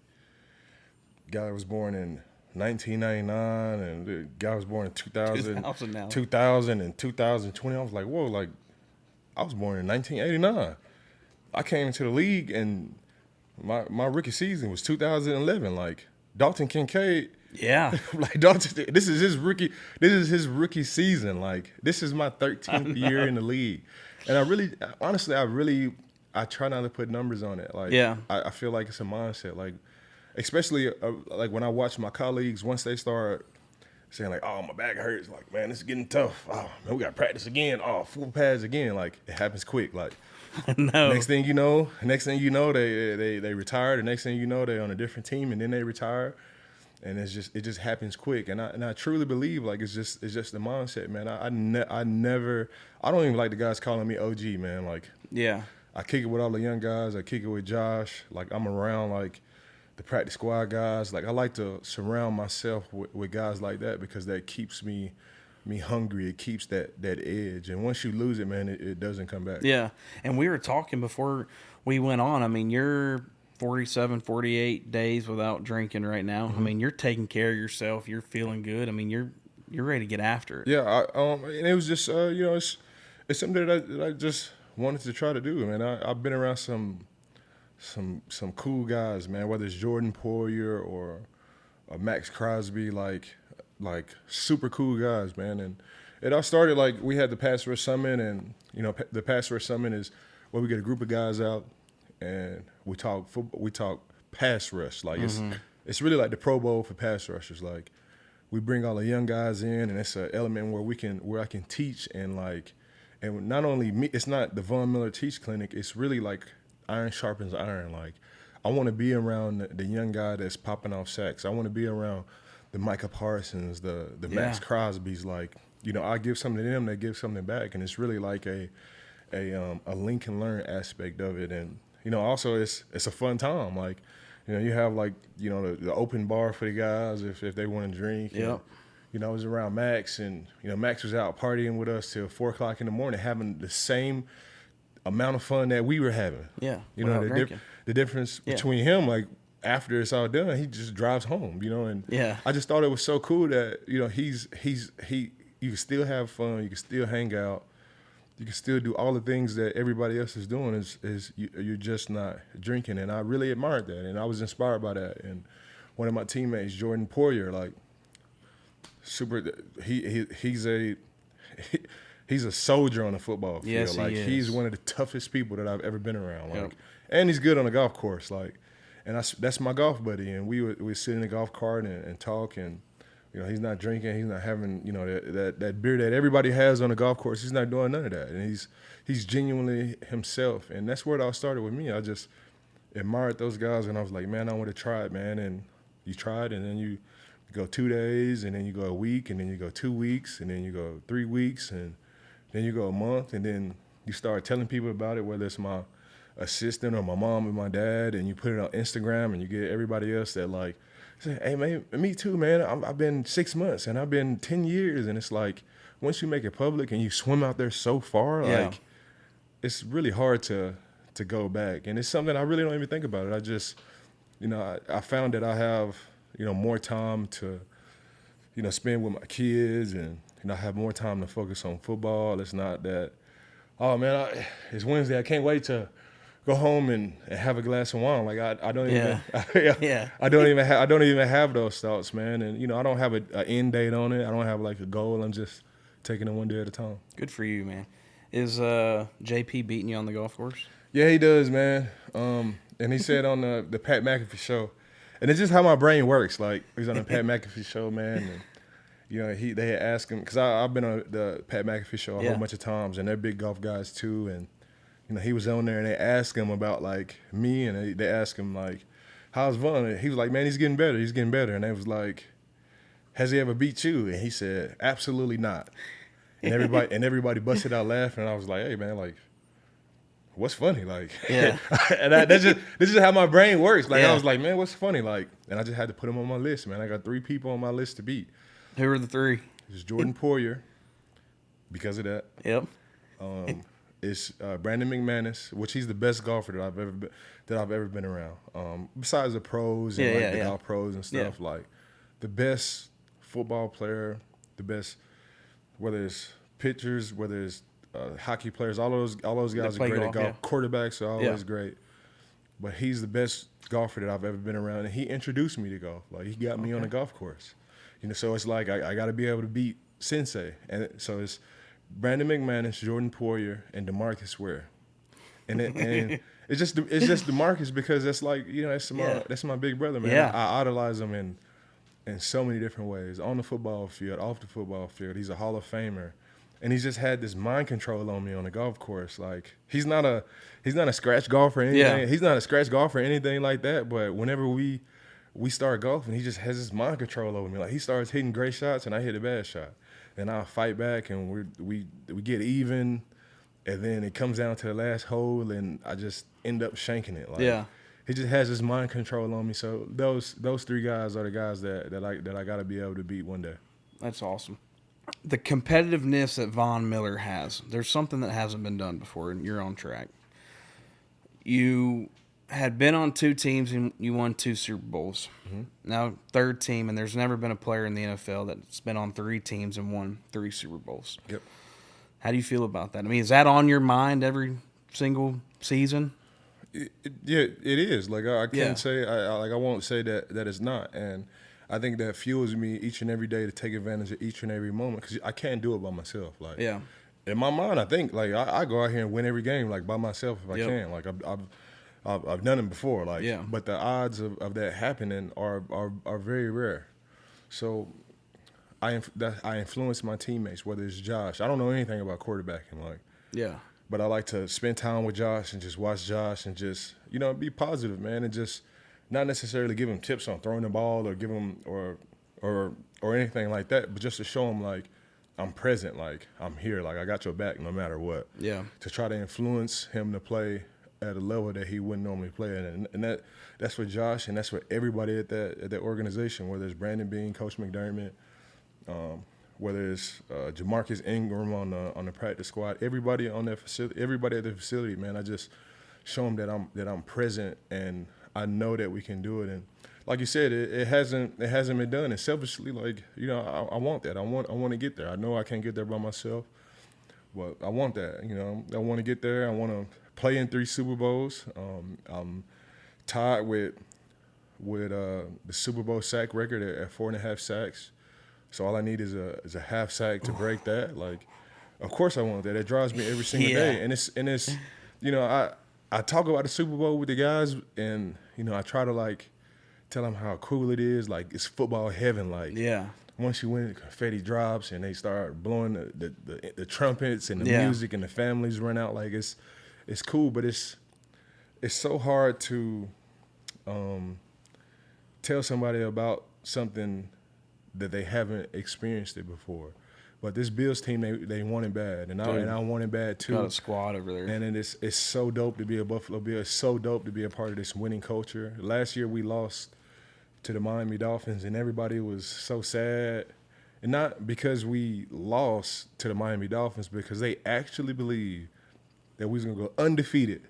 guy was born in 1999, and the guy was born in 2000 and 2020. I was like, whoa, like, I was born in 1989. I came into the league, and my rookie season was 2011. Like, Dalton Kincaid, like, Dalton, this is his rookie season. Like, this is my 13th year in the league, and I try not to put numbers on it. Like, I feel like it's a mindset. Like, especially like when I watch my colleagues, once they start saying like, "Oh, my back hurts," like, man, this is getting tough. Oh man, we got to practice again. Oh, full pads again. Like, it happens quick. Like, no. Next thing you know, they retire. The next thing you know, they're on a different team, and then they retire, and it just happens quick. And I truly believe, like, it's just the mindset, man. I don't even like the guys calling me OG, man. Like, I kick it with all the young guys. I kick it with Josh. Like, I'm around like the practice squad guys. Like, I like to surround myself with guys like that, because that keeps me hungry. It keeps that edge. And once you lose it, man, it doesn't come back. Yeah. And we were talking before we went on. I mean, you're 47, 48 days without drinking right now. I mean, you're taking care of yourself. You're feeling good. I mean, you're ready to get after it. Yeah. And it was just, you know, it's something that I just wanted to try to do. Man, I've been around some cool guys, man, whether it's Jordan Poyer or Max Crosby, like super cool guys, man. And it all started, like, we had the Pass Rush Summit, and, you know, the Pass Rush Summit is where we get a group of guys out and we talk football, we talk pass rush. Like, it's really like the Pro Bowl for pass rushers. Like, we bring all the young guys in, and it's an element where I can teach, and like, and not only me, it's not the Von Miller Teach Clinic. It's really like iron sharpens iron. Like, I want to be around the young guy that's popping off sacks. I want to be around the Micah Parsons, the Max Crosby's. Like, I give something to them, they give something back, and it's really like a link and learn aspect of it. And also it's a fun time. Like, you have like the open bar for the guys if they want to drink. Yep. And, I was around Max, and Max was out partying with us till 4 o'clock in the morning, having the same amount of fun that we were having. Yeah. The difference between him, like after it's all done, he just drives home. And I just thought it was so cool that you can still have fun, you can still hang out, you can still do all the things that everybody else is doing. You're just not drinking, and I really admired that, and I was inspired by that. And one of my teammates, Jordan Poyer, like he's a soldier on the football field. Yes, like he is. He's one of the toughest people that I've ever been around. Like, and he's good on the golf course. Like, and that's my golf buddy. And we sit in the golf cart and talk. And he's not drinking. He's not having that beer that everybody has on the golf course. He's not doing none of that. And he's genuinely himself. And that's where it all started with me. I just admired those guys, and I was like, man, I want to try it, man. And you try it, and then you go 2 days, and then you go a week, and then you go 2 weeks, and then you go 3 weeks, and then you go a month, and then you start telling people about it, whether it's my assistant or my mom or my dad, and you put it on Instagram, and you get everybody else that like say, hey, man, me too, man. I've been 6 months, and I've been 10 years, and it's like once you make it public and you swim out there so far, like it's really hard to go back, and it's something I really don't even think about it. I just, I found that I have more time to spend with my kids, and I have more time to focus on football. It's not that, oh man, it's Wednesday, I can't wait to go home and have a glass of wine. Like I don't even, I don't even have those thoughts, man. And I don't have an end date on it. I don't have like a goal. I'm just taking it one day at a time. Good for you, man. Is JP beating you on the golf course? Yeah, he does, man. And he said on the Pat McAfee show, and it's just how my brain works. Like, he's on the Pat McAfee show, man, and they had asked him, because I've been on the Pat McAfee show a whole bunch of times, and they're big golf guys too, and he was on there, and they asked him about like me, and they asked him like, how's Vaughn? And he was like, man, he's getting better, and they was like, has he ever beat you? And he said, absolutely not. And everybody busted out laughing, and I was like, hey man, like, what's funny? Like, and this is how my brain works. Like, I was like, man, what's funny? Like, and I just had to put him on my list, man. I got 3 people on my list to beat. Who are the 3? It's Jordan Poyer, because of that. Yep. It's Brandon McManus, which he's the best golfer that I've ever been around. Besides the pros and the golf pros and stuff, like the best football player, the best, whether it's pitchers, whether it's hockey players, all those guys are great at golf. Quarterbacks are always great, but he's the best golfer that I've ever been around, and he introduced me to golf. Like, he got me on the golf course, So it's like I got to be able to beat Sensei, and so it's Brandon McManus, Jordan Poyer, and DeMarcus Ware, and it's just DeMarcus because that's like that's my big brother, man. Yeah. I idolize him in so many different ways, on the football field, off the football field. He's a Hall of Famer. And he's just had this mind control on me on the golf course. Like, he's not a scratch golfer or anything. Yeah. He's not a scratch golfer or anything like that. But whenever we start golfing, he just has this mind control over me. Like, he starts hitting great shots, and I hit a bad shot. And I'll fight back, and we get even. And then it comes down to the last hole, and I just end up shanking it. Like, he just has this mind control on me. So those 3 guys are the guys that I got to be able to beat one day. That's awesome. The competitiveness that Von Miller has, there's something that hasn't been done before, and you're on track. You had been on 2 teams, and you won 2 Super Bowls. Mm-hmm. Now, 3rd team, and there's never been a player in the NFL that's been on 3 teams and won 3 Super Bowls. Yep. How do you feel about that? I mean, is that on your mind every single season? It is. Like, I can't say, I won't say that it's not. And I think that fuels me each and every day to take advantage of each and every moment, because I can't do it by myself. Like, in my mind, I think like I go out here and win every game like by myself if I can. Like, I've done it before. Like, but the odds of that happening are very rare. So I influence my teammates, whether it's Josh. I don't know anything about quarterbacking. Like, but I like to spend time with Josh and just watch Josh and just, be positive, man, and just not necessarily give him tips on throwing the ball or give him or anything like that, but just to show him like I'm present, like I'm here, like I got your back no matter what. Yeah. To try to influence him to play at a level that he wouldn't normally play at, and that's for Josh and that's for everybody at that organization, whether it's Brandon Bean, Coach McDermott, whether it's Jamarcus Ingram on the practice squad, everybody on that facility, everybody at the facility, man. I just show them that I'm present and I know that we can do it. And like you said, it hasn't been done. And selfishly, like I want that. I want to get there. I know I can't get there by myself, but I want that. I want to get there. I want to play in 3 Super Bowls. I'm tied with the Super Bowl sack record at 4.5 sacks. So all I need is a half sack to break that. Like, of course I want that. It drives me every single day. And it's I talk about the Super Bowl with the guys, and I try to like tell them how cool it is. Like it's football heaven. Like once you win, the confetti drops and they start blowing the trumpets and the music and the families run out. Like it's cool, but it's so hard to tell somebody about something that they haven't experienced it before. But this Bills team, they want it bad, and I want it bad too. Got a squad over there, and it's so dope to be a Buffalo Bill. It's so dope to be a part of this winning culture. Last year we lost to the Miami Dolphins, and everybody was so sad, and not because we lost to the Miami Dolphins, because they actually believe that we was gonna go undefeated.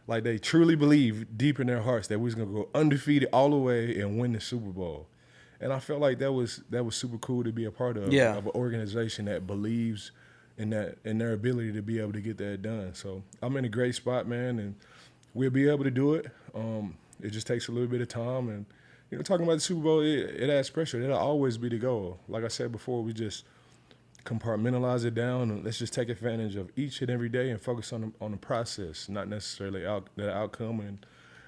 Like they truly believe deep in their hearts that we was gonna go undefeated all the way and win the Super Bowl. And I felt like that was super cool to be a part of an organization that believes in their ability to be able to get that done. So I'm in a great spot, man, and we'll be able to do it. It just takes a little bit of time, and talking about the Super Bowl, it adds pressure. That'll always be the goal. Like I said before, we just compartmentalize it down and let's just take advantage of each and every day and focus on the process, not necessarily the outcome. And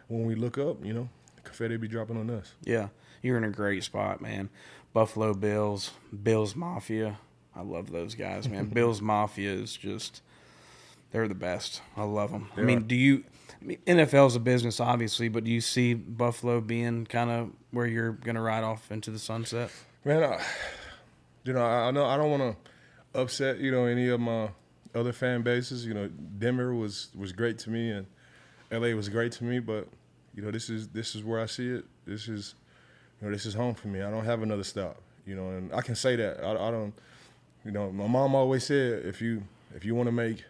when we look up, the confetti be dropping on us. Yeah. You're in a great spot, man. Buffalo Bills, Bills Mafia. I love those guys, man. Bills Mafia is just, they're the best. I love them. Yeah. I mean, NFL's a business, obviously, but do you see Buffalo being kind of where you're going to ride off into the sunset? Man, I know I don't want to upset, any of my other fan bases. Denver was great to me, and LA was great to me, but, this is where I see it. This is home for me. I don't have another stop, and I can say that. I don't, my mom always said, if you want to make,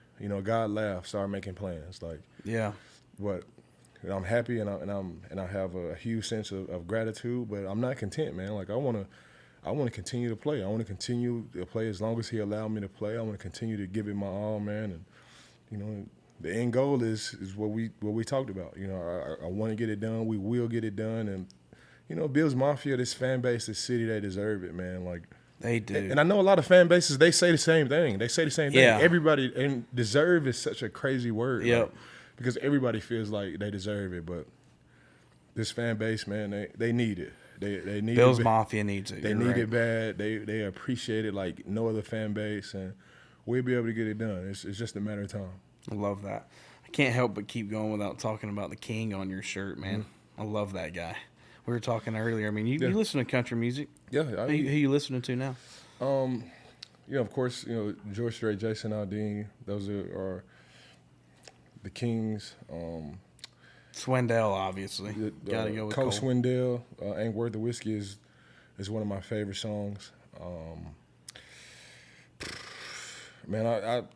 God laugh, start making plans. Like, yeah. But I'm happy and I have a huge sense of gratitude, but I'm not content, man. Like I want to continue to play. I want to continue to play as long as he allowed me to play. I want to continue to give it my all, man. And, the end goal is what we talked about. I want to get it done. We will get it done. And, Bills Mafia, this fan base, this city, they deserve it, man. Like they do. And I know a lot of fan bases, they say the same thing. Yeah. Everybody, and deserve is such a crazy word. Yep. Like, because everybody feels like they deserve it, but this fan base, man, they need it. They need Bills it. Mafia needs it. They need it bad. They appreciate it like no other fan base, and we'll be able to get it done. It's just a matter of time. I love that. I can't help but keep going without talking about the King on your shirt, man. Mm-hmm. I love that guy. We were talking earlier. I mean, you listen to country music. Yeah. Who you listening to now? Of course, George Strait, Jason Aldean. Those are the Kings. Swindell, obviously. Got to go with Coach Swindell. Ain't Worth the Whiskey is one of my favorite songs. Man,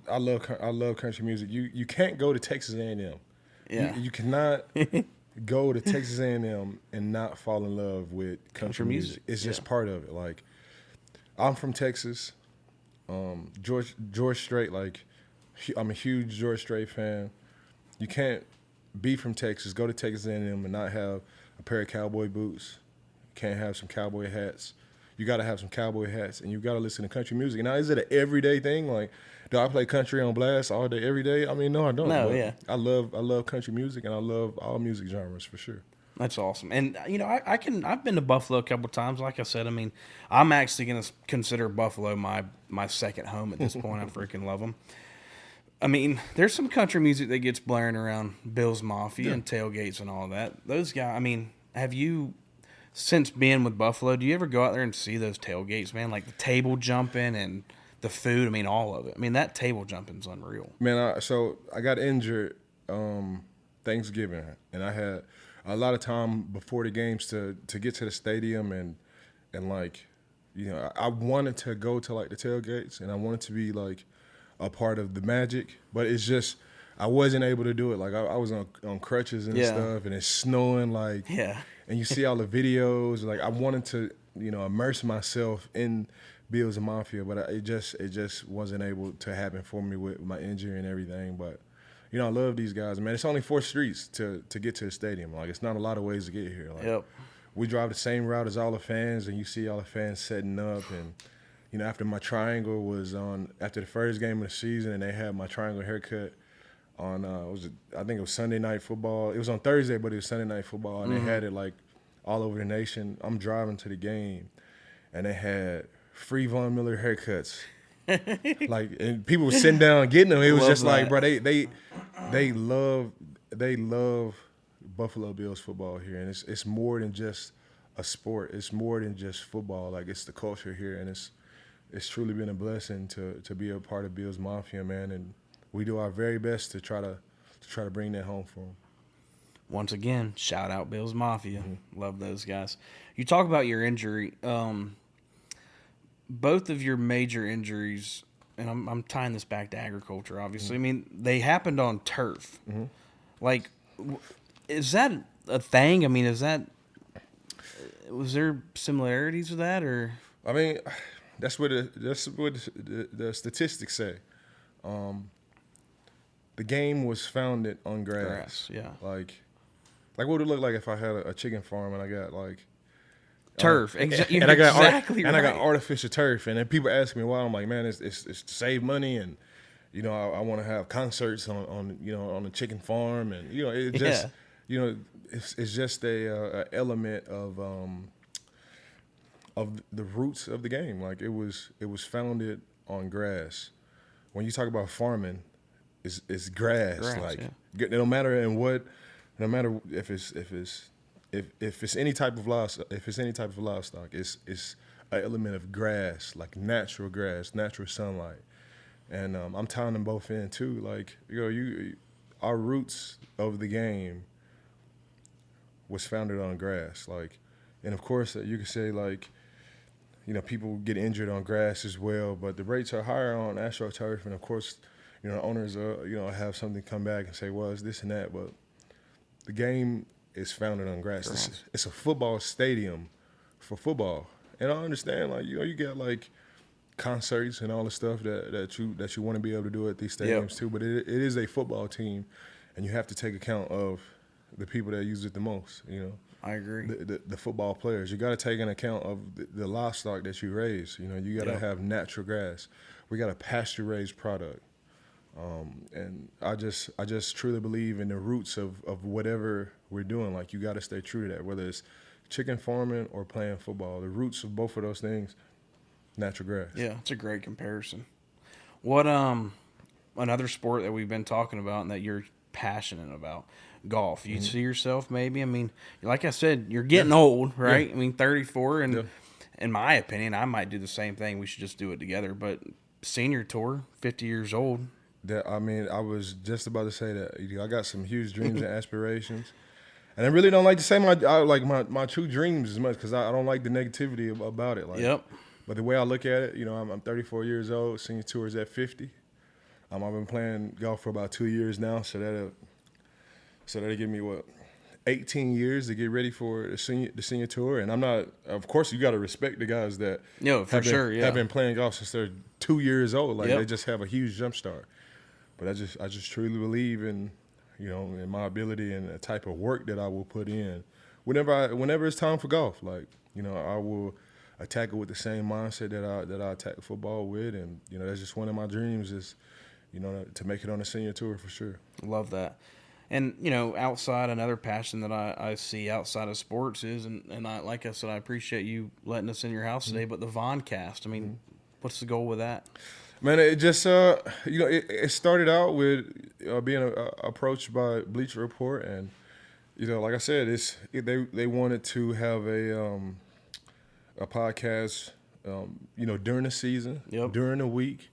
I love country music. You can't go to Texas A&M. Yeah. You cannot go to Texas A&M and not fall in love with country music. It's just part of it. Like, I'm from Texas. George Strait, like, I'm a huge George Strait fan. You can't be from Texas, go to Texas A&M and not have a pair of cowboy boots. You can't have some cowboy hats. You got to have some cowboy hats, and you got to listen to country music. Now, is it an everyday thing? Like, do I play country on blast all day, every day? I mean, no, I don't. No, yeah. I love country music, and I love all music genres for sure. That's awesome. And, I've been to Buffalo a couple times. Like I said, I mean, I'm actually going to consider Buffalo my second home at this point. I freaking love them. I mean, there's some country music that gets blaring around Bill's Mafia Yeah. and tailgates and all that. Those guys, I mean, have you, since being with Buffalo, do you ever go out there and see those tailgates, man? Like the table jumping and the food, I mean, all of it. I mean, that table jumping's unreal. Man, so I got injured Thanksgiving, and I had a lot of time before the games to get to the stadium and like, I wanted to go to like the tailgates, and I wanted to be like a part of the magic, but it's just I wasn't able to do it. Like I was on crutches and Yeah. stuff, and it's snowing like, Yeah. and you see all the videos. Like I wanted to immerse myself in Bills and Mafia, but it just wasn't able to happen for me with my injury and everything. But I love these guys, man. It's only 4 streets to get to the stadium. Like it's not a lot of ways to get here. Like, Yep. we drive the same route as all the fans, and you see all the fans setting up. And after my triangle was on, after the first game of the season, and they had my triangle haircut on, I think it was Sunday Night Football. It was on Thursday, but it was Sunday Night Football, and they had it like all over the nation. I'm driving to the game, and they had free Von Miller haircuts. Like, and people were sitting down getting them. It was Love just like, that. bro, they love Buffalo Bills football here, and it's more than just a sport. It's more than just football. Like it's the culture here, and it's truly been a blessing to be a part of Bills Mafia, man. And we do our very best to try to bring that home for them. Once again, shout out Bill's Mafia. Love those guys. You talk about your injury. Both of your major injuries, and I'm tying this back to agriculture, obviously. I mean, they happened on turf. Like, is that a thing? I mean, was there similarities with that, or? I mean, that's what the statistics say. The game was founded on grass. Yeah. Like what would it look like if I had a chicken farm and I got like Turf. and I got exactly right. and I got artificial turf, and then people ask me why. I'm like, man, it's to save money, and I want to have concerts on the chicken farm, and it just it's just a element of the roots of the game. Like it was founded on grass. When you talk about farming, it's grass. Like no matter if it's any type of livestock, it's an element of grass, like natural grass, natural sunlight, and I'm tying them both in too. Like our roots of the game was founded on grass. Like, and of course you could say like, people get injured on grass as well, but the rates are higher on astroturf, and of course, owners have something come back and say, well, it's this and that, but the game is founded on grass. It's a football stadium for football, and I understand like you got like concerts and all the stuff that you want to be able to do at these stadiums too, but it is a football team, and you have to take account of the people that use it the most. I agree. The football players. You got to take into account of the livestock that you raise. You got to have natural grass. We got a pasture-raised product. And I just truly believe in the roots of whatever we're doing. Like, you got to stay true to that, whether it's chicken farming or playing football. The roots of both of those things, natural grass. Yeah, it's a great comparison. What another sport that we've been talking about and that you're passionate about? Golf. You see yourself maybe? I mean, like I said, you're getting old, right? I mean, 34, and in my opinion, I might do the same thing. We should just do it together. But senior tour, 50 years old. I was just about to say that. I got some huge dreams and aspirations, and I really don't like to say my true dreams as much because I don't like the negativity about it. Like, but the way I look at it, I'm 34 years old. Senior tour is at 50. I've been playing golf for about 2 years now, so that'll give me 18 years to get ready for the senior tour. And I'm not. Of course, you got to respect the guys that have been playing golf since they're 2 years old. Like they just have a huge jump start. But I just truly believe in in my ability and the type of work that I will put in whenever it's time for golf. Like I will attack it with the same mindset that I attack football with, and that's just one of my dreams is to make it on the senior tour for sure. Love that. And, outside, another passion that I see outside of sports is, and I, like I said, I appreciate you letting us in your house today, but the Voncast, I mean, what's the goal with that? Man, it just it started out with being approached by Bleacher Report, and like I said, they wanted to have a podcast, during the season, Yep. during the week,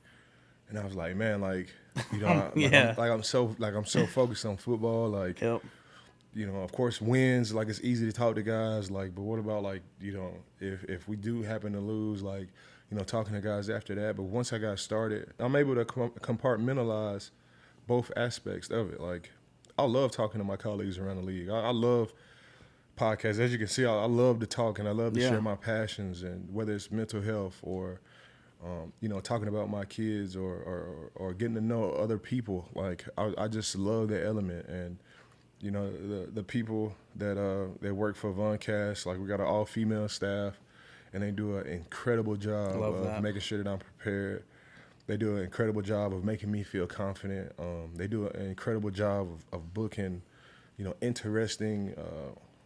and I was like, man, Yeah. I'm so focused on football, like. Yep. Of course, wins, like, it's easy to talk to guys, like, but what about, like, if we do happen to lose, like, talking to guys after that. But once I got started, I'm able to compartmentalize both aspects of it. Like, I love talking to my colleagues around the league. I love podcasts. As you can see, I love to talk, and I love to Yeah. share my passions, and whether it's mental health or talking about my kids or getting to know other people. Like, I just love that element. And the people that work for Voncast, like, we got an all-female staff, and they do an incredible job of making sure that I'm prepared. They do an incredible job of making me feel confident. They do an incredible job of booking, interesting,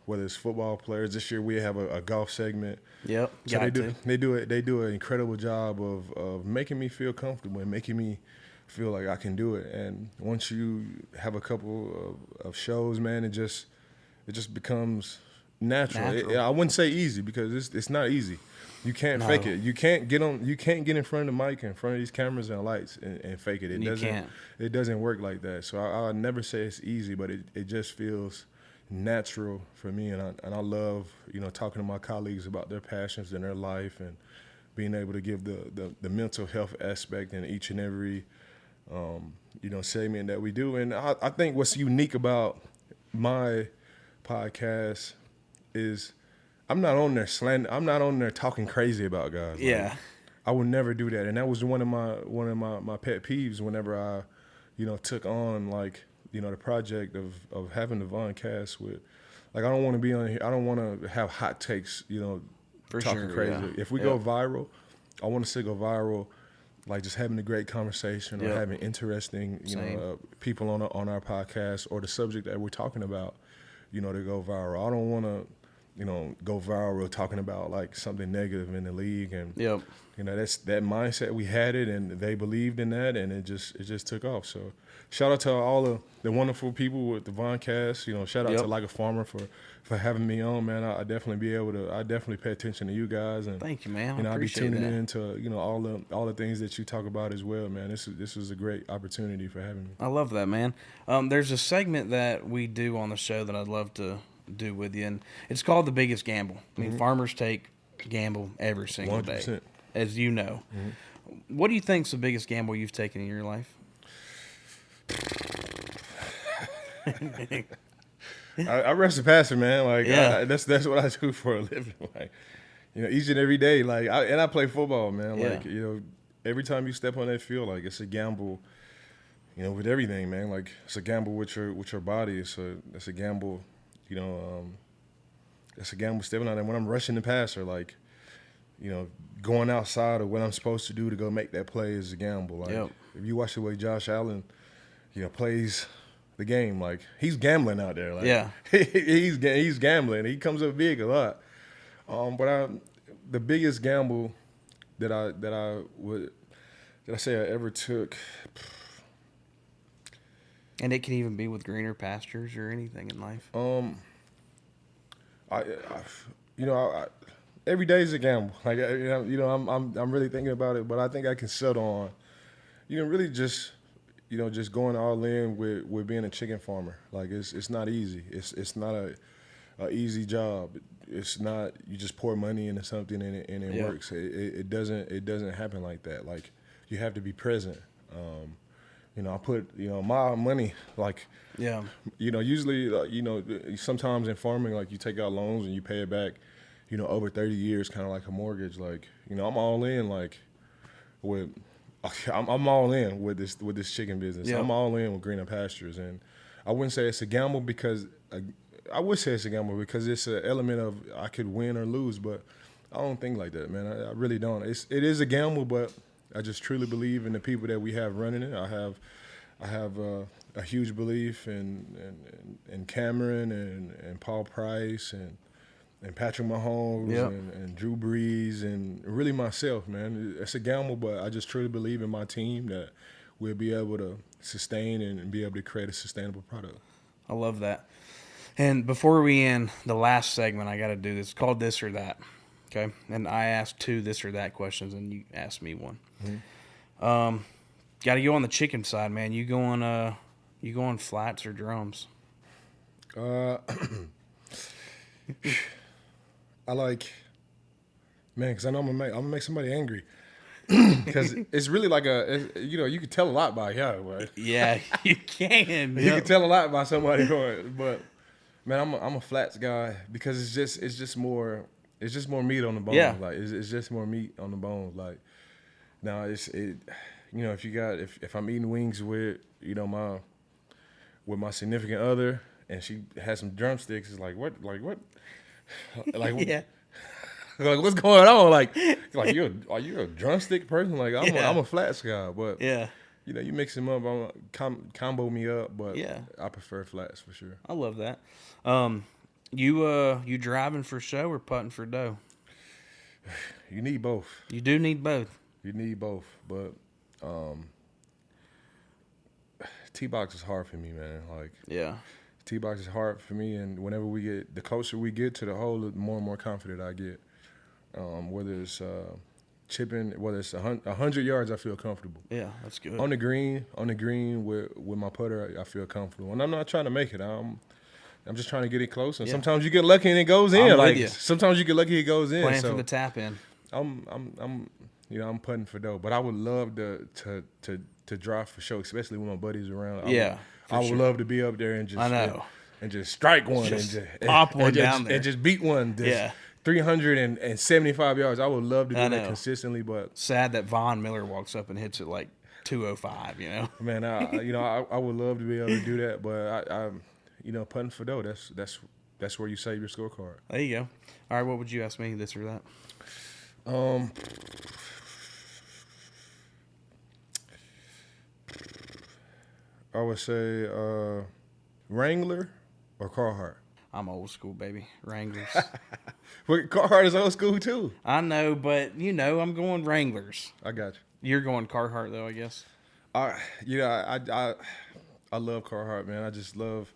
whether it's football players. This year we have a golf segment. Yep. So they do an incredible job of making me feel comfortable and making me feel like I can do it. And once you have a couple of shows, man, it just becomes natural. I wouldn't say easy, because it's not easy. You can't fake it. You can't get in front of the mic, in front of these cameras and lights, and fake it. It doesn't work like that. So I'll never say it's easy, but it just feels natural for me, and I love talking to my colleagues about their passions and their life, and being able to give the mental health aspect in each and every segment that we do. And I think what's unique about my podcast is I'm not on there talking crazy about guys. Yeah. Like, I would never do that. And that was one of my pet peeves whenever I, took on, like, the project of having the Voncast with, like, I don't want to be on here. I don't want to have hot takes, For talking sure, crazy. yeah. If we go viral, I want to still go viral, like, just having a great conversation or having interesting, people on our podcast, or the subject that we're talking about, to go viral. I don't want to, go viral talking about, like, something negative in the league. And that's that mindset. We had it, and they believed in that, and it just took off. So shout out to all the wonderful people with the Voncast. Shout out to Like a Farmer for having me on, man. I definitely pay attention to you guys, and thank you, man. I'll be tuning that. into all the things that you talk about as well, man. This is a great opportunity for having me. I love that, man. There's a segment that we do on the show that I'd love to do with you, and it's called The Biggest Gamble. I mean, farmers gamble every single 100%. day, as you know. What do you think's the biggest gamble you've taken in your life? I rush the passer, man. Like, that's what I do for a living. Like, each and every day. Like, I play football, man. Like, every time you step on that field, like, it's a gamble. With everything, man. Like, it's a gamble with your body. It's a gamble. It's a gamble stepping out there. When I'm rushing the passer, like, going outside of what I'm supposed to do to go make that play is a gamble. Like, if you watch the way Josh Allen, plays the game, like, he's gambling out there. Like, he's gambling. He comes up big a lot. But the biggest gamble that I say I ever took. And it can even be with greener pastures or anything in life. Every day is a gamble. Like, I'm really thinking about it, but I think I can settle on, really just going all in with being a chicken farmer. Like, it's not easy. It's not a easy job. It's not, you just pour money into something and it works. It doesn't happen like that. Like, you have to be present. I put, my money, like, usually, sometimes in farming, like, you take out loans and you pay it back, over 30 years, kind of like a mortgage. Like, I'm all in, like, I'm all in with this chicken business. I'm all in with greener pastures. And I wouldn't say it's a gamble because, I would say it's a gamble because it's an element of I could win or lose, but I don't think like that, man. I really don't. It is a gamble, but I just truly believe in the people that we have running it. I have a huge belief in Cameron and Paul Price and and Patrick Mahomes Yep. and Drew Brees and really myself, man. It's a gamble, but I just truly believe in my team that we'll be able to sustain and be able to create a sustainable product. I love that. And before we end the last segment, I got to do this. It's called This or That. Okay? And I asked 2 this or that questions, and you asked me one. Mm-hmm. Got to go on the chicken side, man. You going flats or drums? I like, man, because I know I'm gonna make somebody angry. Because it's really like you can tell a lot by right? Yeah, you can. You can tell a lot by somebody going, but man, I'm a flats guy because it's just more meat on the bones. Yeah. Like it's just more meat on the bones. Like now if I'm eating wings with my significant other and she has some drumsticks, it's like what Yeah. like what's going on? Like are you a drumstick person? Like I'm a flats guy, but Yeah. you mix them up, combo me up, but Yeah. I prefer flats for sure. I love that. You driving for show or putting for dough? You need both. You do need both. You need both, but T-box is hard for me, man. Like Yeah. T-box is hard for me, and whenever the closer we get to the hole, the more and more confident I get. Whether it's chipping, whether it's 100 yards, I feel comfortable. Yeah, that's good. On the green with my putter, I feel comfortable, and I'm not trying to make it. I'm just trying to get it close, and sometimes you get lucky and it goes in. I'm with like you. sometimes you get lucky, it goes in. Playing so for the tap in. I'm putting for dough, but I would love to drive for show, especially when my buddies around. I would love to be up there and just I know. and just strike one Just and pop one down there. and just beat one. Yeah. 375 yards. I would love to do I that know. consistently, but Sad that Von Miller walks up and hits it like 205. man, I would love to be able to do that, but I putting for dough. That's where you save your scorecard. There you go. All right, what would you ask me? This or that? I would say Wrangler or Carhartt. I'm old school, baby. Wranglers. But Carhartt is old school too. I know, but I'm going Wranglers. I got you. You're going Carhartt though, I guess. I love Carhartt, man. I just love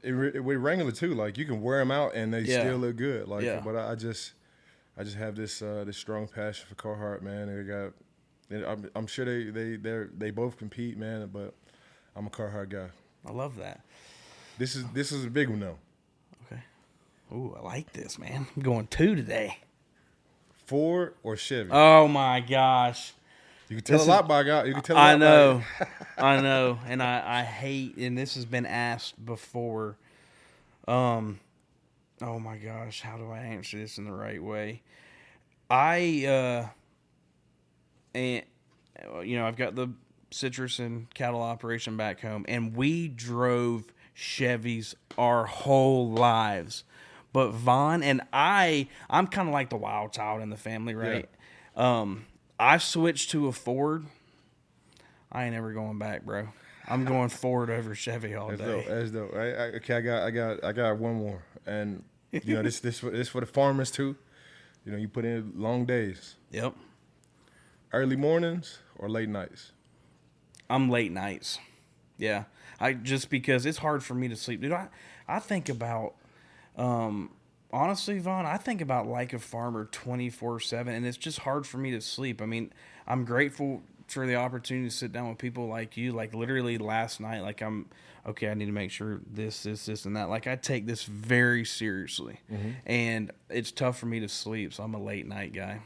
it with Wrangler too. Like you can wear them out and they still look good. Like, but I just have this strong passion for Carhartt, man. I'm sure they both compete, man. But I'm a Carhartt guy. I love that. This is a big one though. Okay. Ooh, I like this, man. I'm going 2 today. Ford or Chevy? Oh my gosh. You can tell a lot by God. You can tell. I know, I know, and I hate. And this has been asked before. Oh my gosh, how do I answer this in the right way? I've got the citrus and cattle operation back home, and we drove Chevys our whole lives. But Vaughn and I'm kind of like the wild child in the family, right? Yeah. I switched to a Ford. I ain't ever going back, bro. I'm going Ford over Chevy all day. That's dope. Okay, I got one more, and this for the farmers too. You put in long days. Yep. Early mornings or late nights? I'm late nights. Yeah. Just because it's hard for me to sleep. Dude, I think about honestly, Vaughn, I think about Like a Farmer 24/7, and it's just hard for me to sleep. I mean, I'm grateful for the opportunity to sit down with people like you. Like literally last night, like I need to make sure this, and that. Like I take this very seriously, and it's tough for me to sleep. So I'm a late night guy.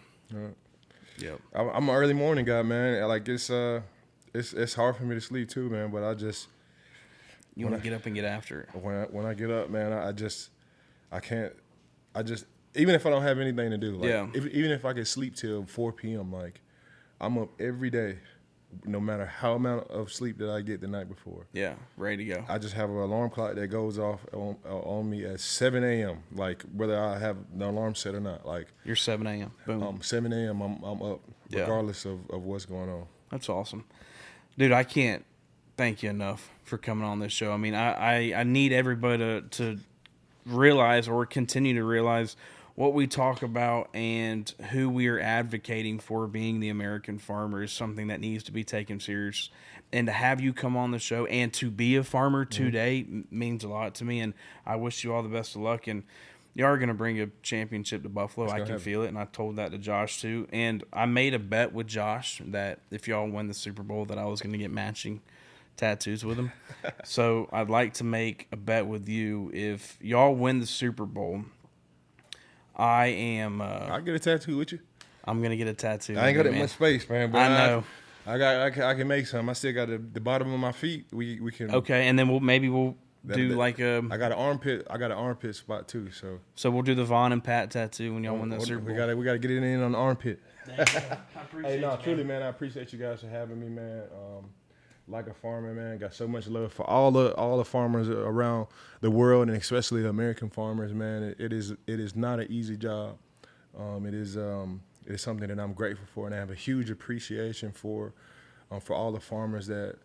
Yep. I'm an early morning guy, man. Like it's hard for me to sleep too, man. But you want to get up and get after it. When I get up, man, I can't. Even if I don't have anything to do, like even if I can sleep till 4 p.m., like I'm up every day, no matter how amount of sleep that I get the night before. Yeah, ready to go. I just have an alarm clock that goes off on me at 7 a.m., like whether I have the alarm set or not. Like you're 7 a.m. Boom. 7 a.m. I'm up regardless of what's going on. That's awesome. Dude, I can't thank you enough for coming on this show. I mean, I need everybody to realize or continue to realize what we talk about and who we are advocating for being the American farmer is something that needs to be taken serious. And to have you come on the show and to be a farmer today means a lot to me. And I wish you all the best of luck. And you are going to bring a championship to Buffalo. I can feel it. And I told that to Josh too. And I made a bet with Josh that if y'all win the Super Bowl that I was going to get matching tattoos with him. So I'd like to make a bet with you. If y'all win the Super Bowl, I am. I'll get a tattoo with you. I'm gonna get a tattoo. I ain't got that much space, man. But I know. I can make some. I still got the bottom of my feet. We can. Okay, and then we'll do like a. I got an armpit spot too. So we'll do the Vaughn and Pat tattoo when y'all win that Super Bowl. We gotta get it in on the armpit. I appreciate Hey, truly, man. I appreciate you guys for having me, man. Like a farmer, man, got so much love for all the farmers around the world, and especially the American farmers, man. It is not an easy job. It is something that I'm grateful for, and I have a huge appreciation for all the farmers that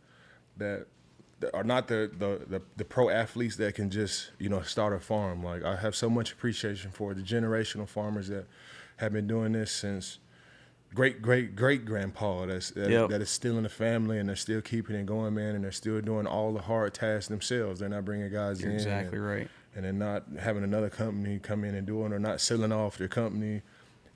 are not the pro athletes that can just start a farm. Like, I have so much appreciation for the generational farmers that have been doing this since great grandpa that is still in the family, and they're still keeping it going, man, and they're still doing all the hard tasks themselves. They're not bringing guys in. Exactly right. And they're not having another company come in and do it, or not selling off their company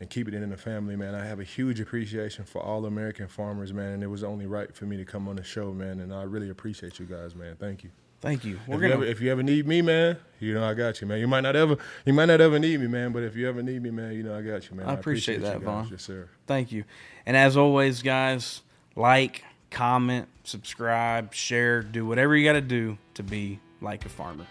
and keeping it in the family, man. I have a huge appreciation for all American farmers, man, and it was only right for me to come on the show, man, and I really appreciate you guys, man. Thank you. Thank you. If you ever need me, man, I got you, man. You might not ever need me, man, but if you ever need me, man, I got you, man. I appreciate that, Vaughn. Yes, sir. Thank you. And as always, guys, like, comment, subscribe, share, do whatever you got to do to be like a farmer.